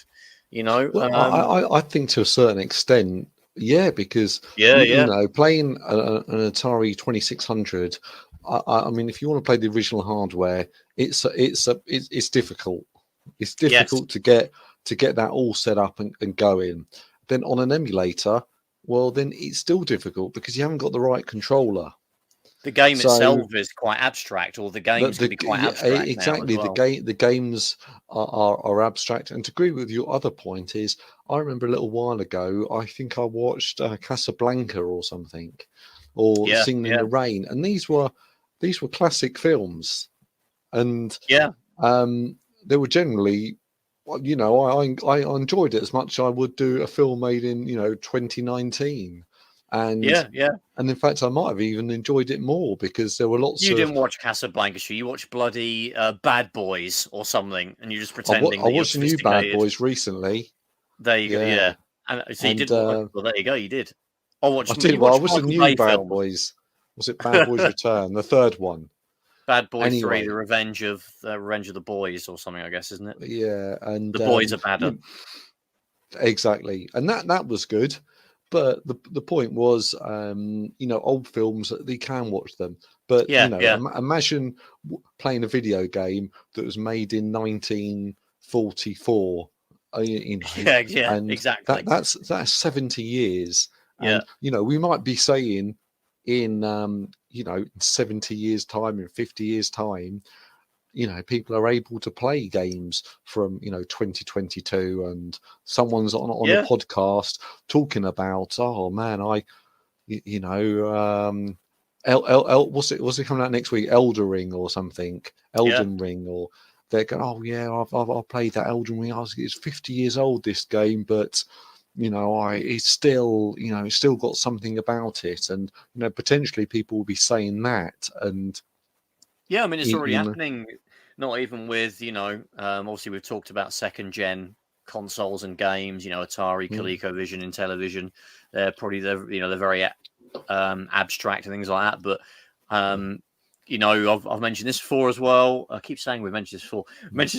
I think to a certain extent, yeah, because playing an Atari 2600. I mean, if you want to play the original hardware, it's difficult. It's difficult to get that all set up and going. Then on an emulator, well, then it's still difficult because you haven't got the right controller. The game itself is quite abstract, or the games can be quite abstract. Exactly, now as well. The games are abstract. And to agree with your other point is, I remember a little while ago, I think I watched Casablanca or something, or Singing in the Rain, and these were classic films, and they were generally, I enjoyed it as much as I would do a film made in 2019. And yeah. And in fact, I might have even enjoyed it more because there were lots You of. didn't watch Casablanca, you watched bloody Bad Boys or something, and you're just I pretending that you're watched the new Bad sophisticated. Boys recently. There you go. Yeah, Yeah, and so you and did. Well, there you go. You did. I did. You Well, I watched watched the Michael new Bay Bad films. Boys. Was it Bad Boys Return, the third one? Bad Boy 3: Anyway, The Revenge of the Boys, or something, I guess, isn't it? yeah, and The boys are badder. exactly, and that was good. But the point was, old films, they can watch them. But Yeah, imagine playing a video game that was made in 1944. yeah, And exactly. that's 70 years. Yeah, And we might be saying in 70 years time, in 50 years time, people are able to play games from 2022, and someone's on a yeah. podcast talking about, oh man, what's it coming out next week, Elden Ring or something, Elden Ring, or they're going, oh yeah, I've played that Elden Ring. It's 50 years old, this game, but it's still it's still got something about it. And potentially people will be saying that. And Yeah, I mean, it's already happening. Not even with, obviously we've talked about second gen consoles and games. Atari, ColecoVision, and television. They're very abstract and things like that. But I've mentioned this before as well. I keep saying we've mentioned this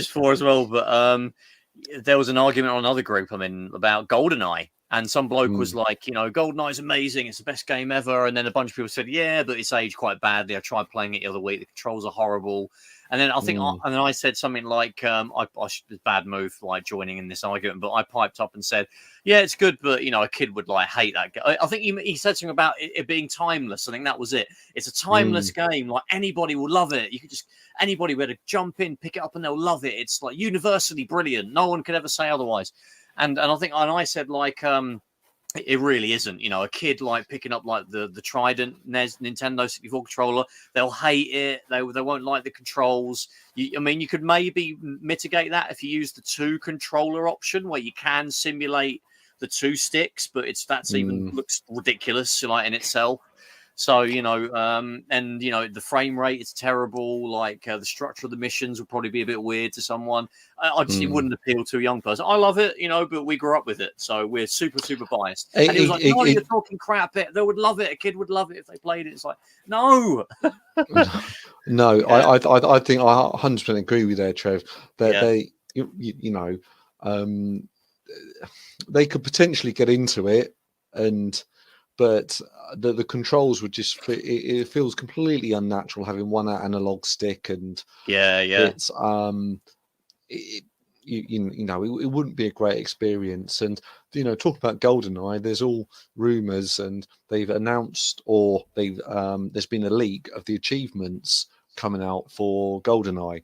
before as well. But there was an argument on another group I'm in about Goldeneye. And some bloke was like, Goldeneye is amazing. It's the best game ever. And then a bunch of people said, yeah, but it's aged quite badly. I tried playing it the other week. The controls are horrible. And then I said something like, bad move, like joining in this argument. But I piped up and said, yeah, it's good, but a kid would like hate that. I think he said something about it being timeless. I think that was it. It's a timeless game. Like anybody will love it. Anybody would jump in, pick it up, and they'll love it. It's like universally brilliant. No one could ever say otherwise. And I said like it really isn't. A kid like picking up like the Trident NES Nintendo 64 controller, they'll hate it. They won't like the controls. You could maybe mitigate that if you use the 2 controller option where you can simulate the 2 sticks, but that's even looks ridiculous like in itself. So, the frame rate is terrible. Like the structure of the missions would probably be a bit weird to someone. It wouldn't appeal to a young person. I love it, but we grew up with it. So we're super, super biased. And he was like, no, you're talking crap. They would love it. A kid would love it if they played it. It's like, no. No, yeah. I think I 100% agree with there, Trev. They they could potentially get into it, but the controls would just it feels completely unnatural having one analog stick, and it's it wouldn't be a great experience. And talk about Goldeneye, there's all rumors, and they've announced, or there's been a leak of the achievements coming out for Goldeneye.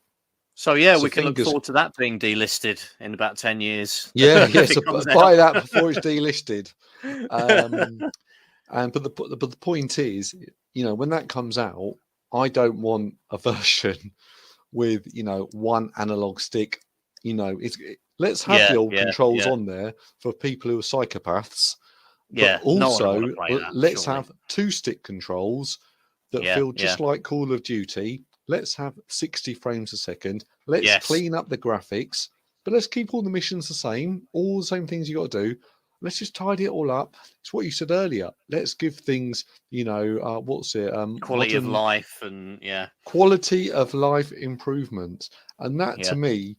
So we can look forward to that being delisted in about 10 years. Yeah, so buy that before it's delisted. But the point is, when that comes out, I don't want a version with one analog stick. Let's have the old controls on there for people who are psychopaths. But also, let's have 2 stick controls that feel just like Call of Duty. Let's have 60 frames a second. Let's clean up the graphics, but let's keep all the missions the same. All the same things you got to do. Let's just tidy it all up. It's what you said earlier. Let's give things, what's it? Quality of life, and quality of life improvements. And that to me,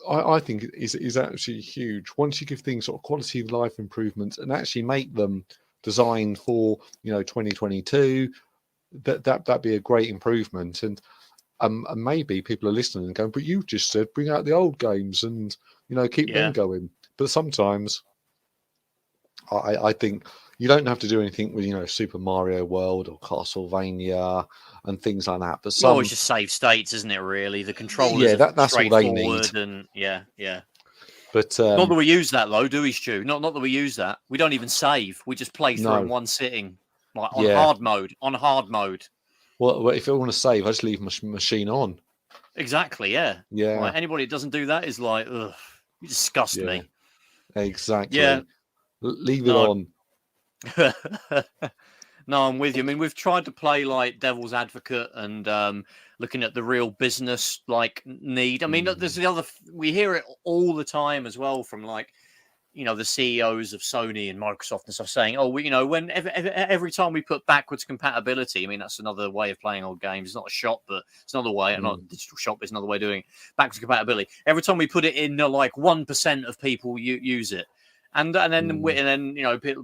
I think is actually huge. Once you give things sort of quality of life improvements and actually make them designed for 2022, that'd be a great improvement. And maybe people are listening and going, but you just said bring out the old games and keep them going. But sometimes I think you don't have to do anything with Super Mario World or Castlevania and things like that. But it's just save states, isn't it? Really, the controllers that's all they need. And But not that we use that though, do we, Stu? Not that we use that. We don't even save. We just play through in one sitting, like on hard mode. On hard mode. Well, if I want to save, I just leave my machine on. Exactly. Yeah. Like, anybody that doesn't do that is like, ugh, you disgust me. Exactly. Yeah. Leave it on. No, I'm with you. I mean, we've tried to play like devil's advocate and looking at the real business like need. I mean, there's the other. We hear it all the time as well from like, the CEOs of Sony and Microsoft and stuff saying, "Oh, when every time we put backwards compatibility, I mean, that's another way of playing old games. It's not a shop, but it's another way. Not a digital shop, but it's another way of doing it. Backwards compatibility. Every time we put it in, like 1% of people use it." And then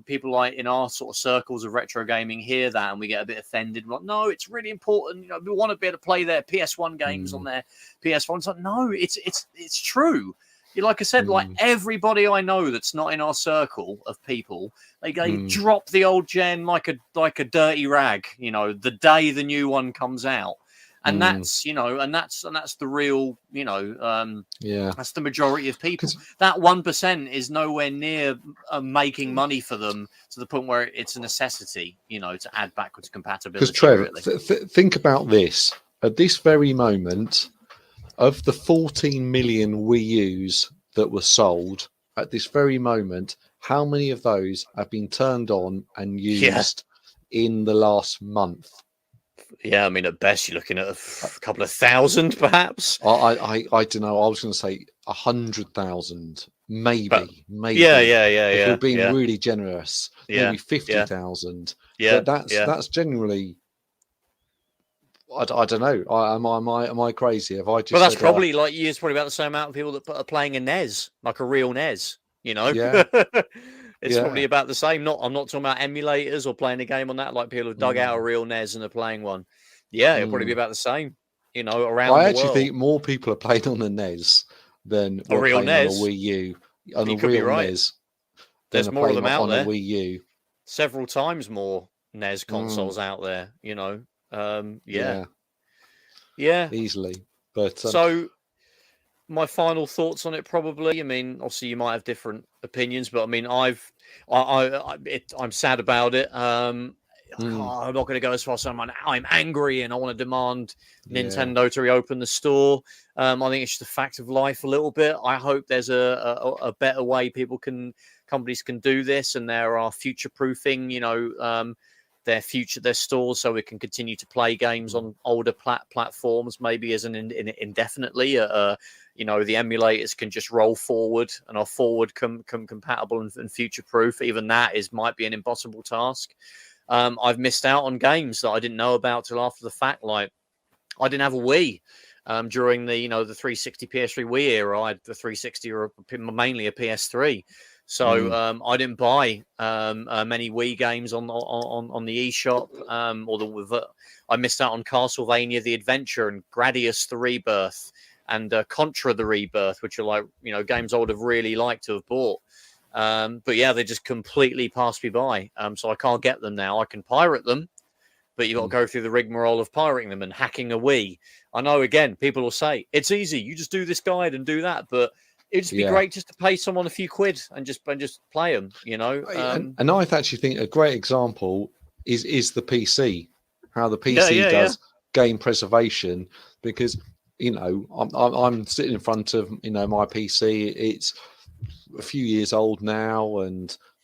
people like in our sort of circles of retro gaming hear that and we get a bit offended. We're like, no, it's really important. We want to be able to play their PS1 games on their PS1. It's like, no, it's true. Like I said, like everybody I know that's not in our circle of people, they drop the old gen like a dirty rag. The day the new one comes out. And that's, that's the real, that's the majority of people. That 1% is nowhere near making money for them to the point where it's a necessity, to add backwards compatibility. Because Trev, think about this. At this very moment, of the 14 million Wii U's that were sold, at this very moment, how many of those have been turned on and used in the last month? Yeah, I mean, at best, you're looking at a couple of thousand, perhaps. I don't know. I was going to say 100,000, maybe. Yeah. If we're being really generous, maybe 50,000. Yeah, that's generally. I don't know. Am I crazy? Have I just? Well, that's probably like it's probably about the same amount of people that are playing a NES, like a real NES. Yeah. It's probably about the same. I'm not talking about emulators or playing a game on that. Like people have dug out a real NES and are playing one. Yeah, it'll probably be about the same. Around. I actually think more people are playing on a NES than a real NES on a Wii U. On you could be right. NES. There's more of them out there. On a Wii U. Several times more NES consoles out there. Yeah, easily. But so. My final thoughts on it, probably. I mean, obviously, you might have different opinions, but I mean, I'm sad about it. I'm not going to go as far as saying I'm angry and I want to demand Nintendo to reopen the store. I think it's just a fact of life a little bit. I hope there's a better way companies can do this, and there are future proofing. Their stores, so we can continue to play games on older platforms, maybe as indefinitely. The emulators can just roll forward and are forward compatible and future proof. Even that might be an impossible task. I've missed out on games that I didn't know about till after the fact. Like I didn't have a Wii during the the 360 PS3 Wii era. I had the 360 or mainly a PS3. So I didn't buy many Wii games on the eShop. I missed out on Castlevania: The Adventure and Gradius: The Rebirth and Contra: The Rebirth, which are like games I would have really liked to have bought. But yeah, they just completely passed me by. So I can't get them now. I can pirate them, but you've got to go through the rigmarole of pirating them and hacking a Wii. I know, again, people will say it's easy. You just do this guide and do that, but it'd just be great just to pay someone a few quid and just play them, And I actually think a great example is the PC, how the PC does game preservation, because I'm sitting in front of my PC. It's a few years old now,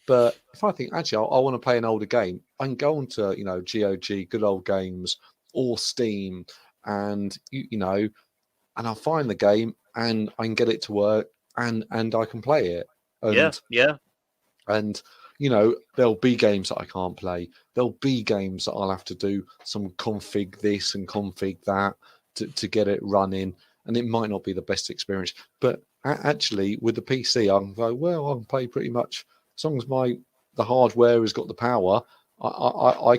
but if I think actually I want to play an older game, I can go onto GOG, Good Old Games, or Steam, and and I'll find the game and I can get it to work and I can play it. And there'll be games that I can't play. There'll be games that I'll have to do some config this and config that to get it running, and it might not be the best experience. But actually, with the PC, I can go, well, I can play pretty much as long as the hardware has got the power. I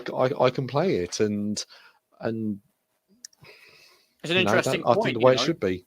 can play it, and it's an interesting point. I think the way it should be.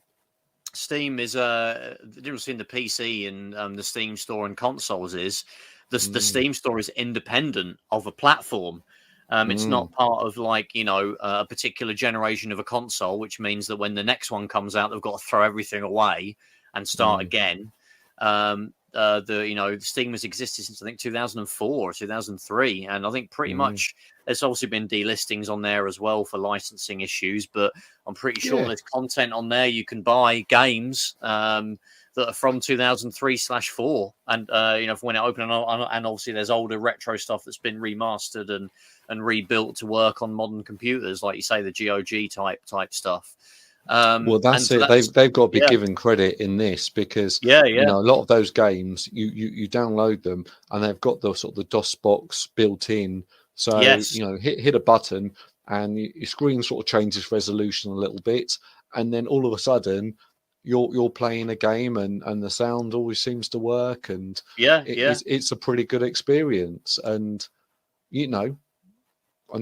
Steam is the difference between the PC and the Steam store and consoles is the Steam store is independent of a platform. It's not part of a particular generation of a console, which means that when the next one comes out, they've got to throw everything away and start again. The Steam has existed since I think 2004 or 2003, and I think pretty much there's also been delistings on there as well for licensing issues. But I'm pretty sure there's content on there you can buy games that are from 2003/4, and when it opened, and obviously there's older retro stuff that's been remastered and rebuilt to work on modern computers, like you say, the GOG type stuff. Well, that's it. They've got to be given credit in this, because a lot of those games you download them and they've got the sort of the DOS box built in. So hit a button and your screen sort of changes resolution a little bit, and then all of a sudden you're playing a game and the sound always seems to work, and it's a pretty good experience. And and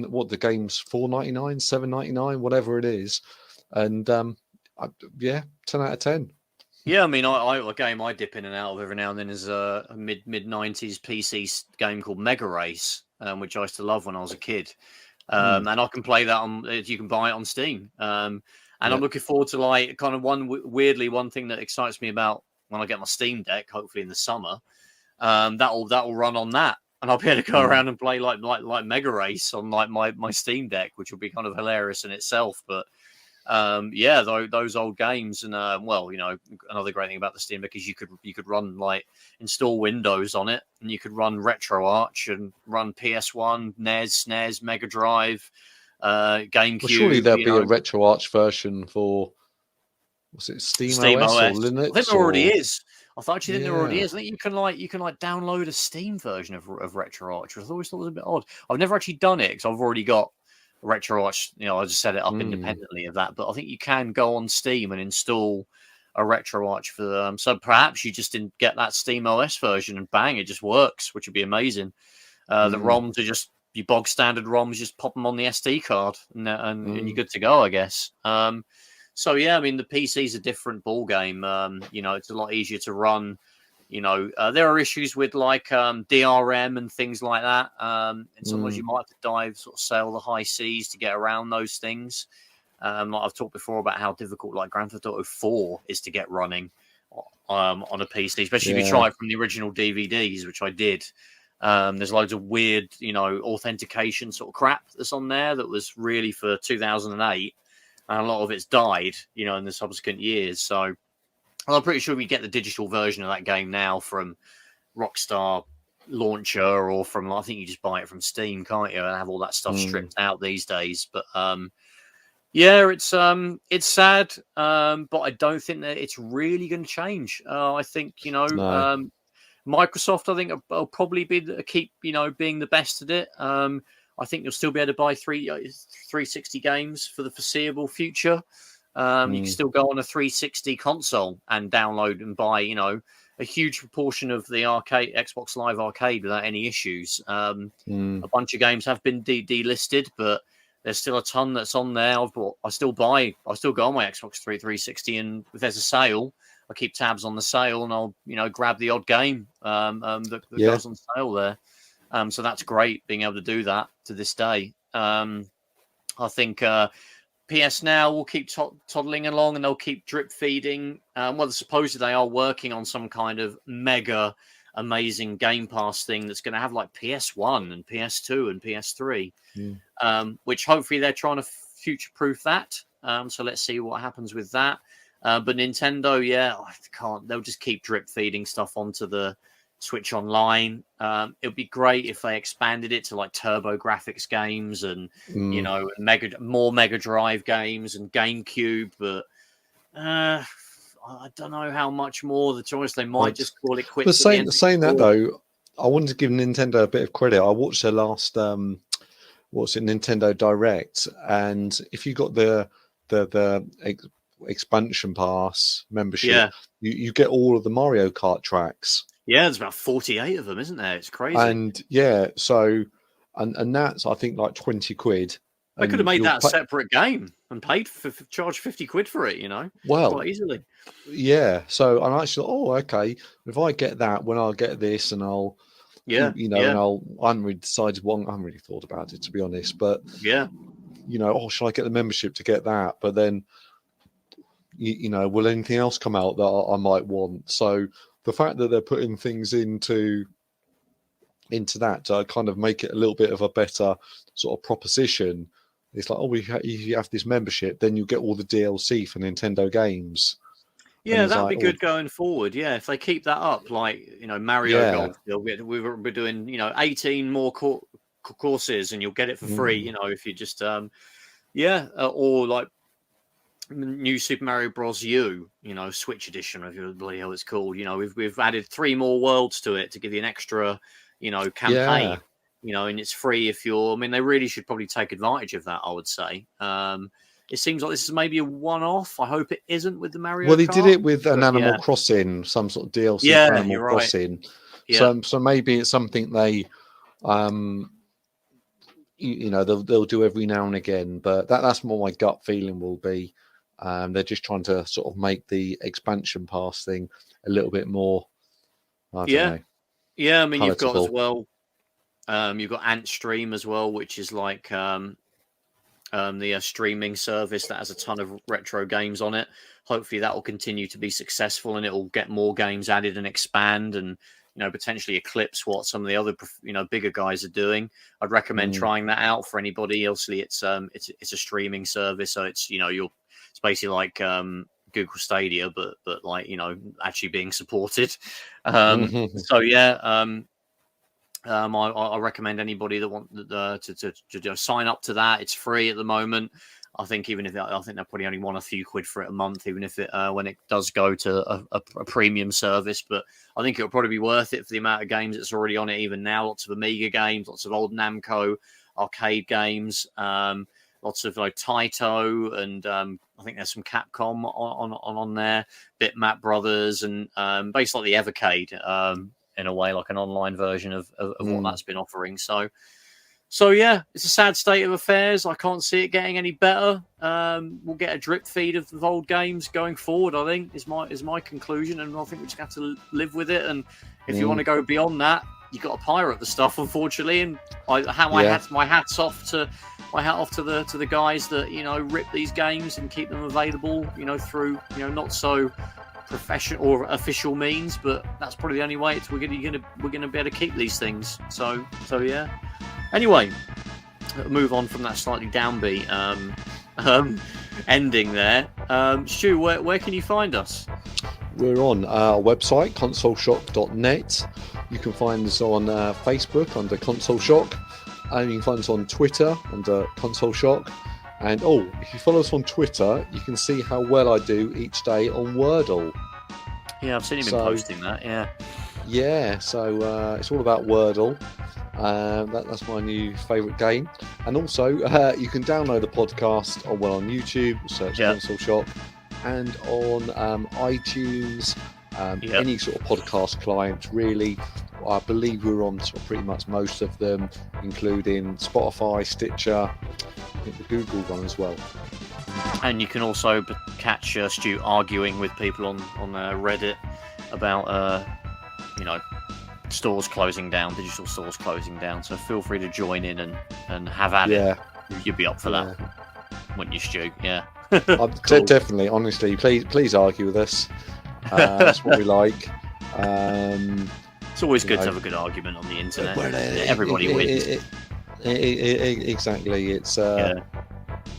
what the game's $4.99, $7.99, whatever it is. And 10 out of 10. Yeah, I mean, a game I dip in and out of every now and then is a mid 90s PC game called Mega Race, which I used to love when I was a kid. And I can play that you can buy it on Steam. And I'm looking forward to like kind of one thing that excites me about when I get my Steam Deck, hopefully in the summer, that'll run on that. And I'll be able to go around and play like Mega Race on like my Steam Deck, which will be kind of hilarious in itself. But those old games, and another great thing about the Steam Deck is you could run install Windows on it, and you could run RetroArch and run PS1, NES, SNES, Mega Drive, GameCube. Well, surely there'll be a RetroArch version for Steam OS or Linux? I think there already is. I think there already is. I think you can download a Steam version of RetroArch, which I always thought was a bit odd. I've never actually done it because I've already got RetroArch, I just set it up independently of that. But I think you can go on Steam and install a RetroArch for them. So perhaps you just didn't get that Steam OS version, and bang, it just works, which would be amazing. The ROMs are just your bog standard ROMs. Just pop them on the SD card, and you're good to go, I guess. So yeah, I mean the PC's a different ball game. It's a lot easier to run. There are issues with like DRM and things like that. And sometimes you might have to sail the high seas to get around those things. Like I've talked before about how difficult like Grand Theft Auto 4 is to get running on a PC, especially if you try it from the original DVDs, which I did. There's loads of weird, authentication sort of crap that's on there that was really for 2008. And a lot of it's died, in the subsequent years. So I'm pretty sure we get the digital version of that game now from Rockstar Launcher, or from, I think you just buy it from Steam, can't you? And have all that stuff stripped out these days. But it's sad, but I don't think that it's really going to change. I think Microsoft, I think, will probably keep being the best at it. I think you'll still be able to buy 360 games for the foreseeable future. You can still go on a 360 console and download and buy, a huge proportion of the Xbox Live Arcade without any issues. A bunch of games have been delisted, but there's still a ton that's on there. I still go on my Xbox 360, and if there's a sale, I keep tabs on the sale, and I'll grab the odd game that goes on sale there. So that's great being able to do that to this day. I think PS Now will keep toddling along, and they'll keep drip feeding. Supposedly they are working on some kind of mega amazing Game Pass thing that's going to have like PS1 and PS2 and PS3, which hopefully they're trying to future-proof that. So let's see what happens with that. But Nintendo, they'll just keep drip feeding stuff onto the Switch Online. It would be great if they expanded it to like Turbo Graphics games and more Mega Drive games and GameCube, but I don't know how much more the choice. They might just call it quits. But saying that though, I wanted to give Nintendo a bit of credit. I watched their last Nintendo Direct, and if you got the expansion pass membership, you get all of the Mario Kart tracks. Yeah, there's about 48 of them, isn't there? It's crazy. And so that's, I think, like 20 quid. They could have made that a separate game and charged 50 quid for it, well, quite easily. Yeah. So I actually thought, okay, if I get that, when I'll get this, and I'll, and I haven't really decided one. I haven't really thought about it, to be honest. But should I get the membership to get that? But then, will anything else come out that I might want? So the fact that they're putting things into that to kind of make it a little bit of a better sort of proposition. It's like, if you have this membership, then you get all the DLC for Nintendo games. Yeah, that'd be good going forward. Yeah, if they keep that up, like Mario Golf, we're doing 18 more courses, and you'll get it for free. If you just or like new Super Mario Bros. U, Switch edition, of your bloody hell it's called. We've added 3 more worlds to it to give you an extra, campaign. And it's free if you're. I mean, they really should probably take advantage of that, I would say. It seems like this is maybe a one-off. I hope it isn't with the Mario. Well, they did it with an Animal Crossing, some sort of DLC for Animal Crossing. Right. Yeah. So maybe it's something they, they'll do every now and again. But that's more my gut feeling will be. They're just trying to sort of make the expansion pass thing a little bit more. I don't know. Yeah. I mean, you've got as well. You've got Ant Stream as well, which is like. The streaming service that has a ton of retro games on it. Hopefully that will continue to be successful, and it will get more games added and expand, and potentially eclipse what some of the other bigger guys are doing. I'd recommend trying that out for anybody. Obviously, it's a streaming service, so it's it's basically like Google Stadia, but like actually being supported. So yeah. I recommend anybody that want to sign up to that. It's free at the moment. I think they'll probably only want a few quid for it a month, even if it when it does go to a premium service. But I think it'll probably be worth it for the amount of games that's already on it. Even now, lots of Amiga games, lots of old Namco arcade games, lots of like Taito, and I think there's some Capcom on there, Bitmap Brothers, and basically like the Evercade. In a way, like an online version of what that's been offering. So yeah, it's a sad state of affairs. I can't see it getting any better. We'll get a drip feed of old games going forward, I think, is my conclusion, and I think we just have to live with it. And if you want to go beyond that, you've got to pirate the stuff, unfortunately. And my hat off to the guys that rip these games and keep them available, through not so professional or official means, but that's probably the only way we're gonna be able to keep these things. So yeah. Anyway, move on from that slightly downbeat ending there. Stu, where can you find us? We're on our website, consoleshock.net. You can find us on Facebook under Console Shock, and you can find us on Twitter under Console Shock. And if you follow us on Twitter, you can see how well I do each day on Wordle. Yeah, I've seen him posting that. Yeah. Yeah, so it's all about Wordle. That's my new favourite game. And also, you can download the podcast on YouTube, search Console Shock, and on iTunes, any sort of podcast client, really. I believe we're on sort of pretty much most of them, including Spotify, Stitcher, I think the Google one as well. And you can also catch Stu arguing with people on Reddit about stores closing down, digital stores closing down. So feel free to join in and have at it. You'd be up for that, wouldn't you, Stu? Yeah. Cool. Definitely, honestly, please argue with us. That's what we like. It's always good to have a good argument on the internet. Everybody wins. Exactly. It's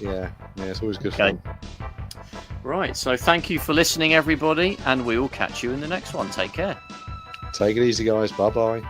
it's always good fun. Right, so thank you for listening, everybody, and we will catch you in the next one. Take care. Take it easy, guys. Bye-bye.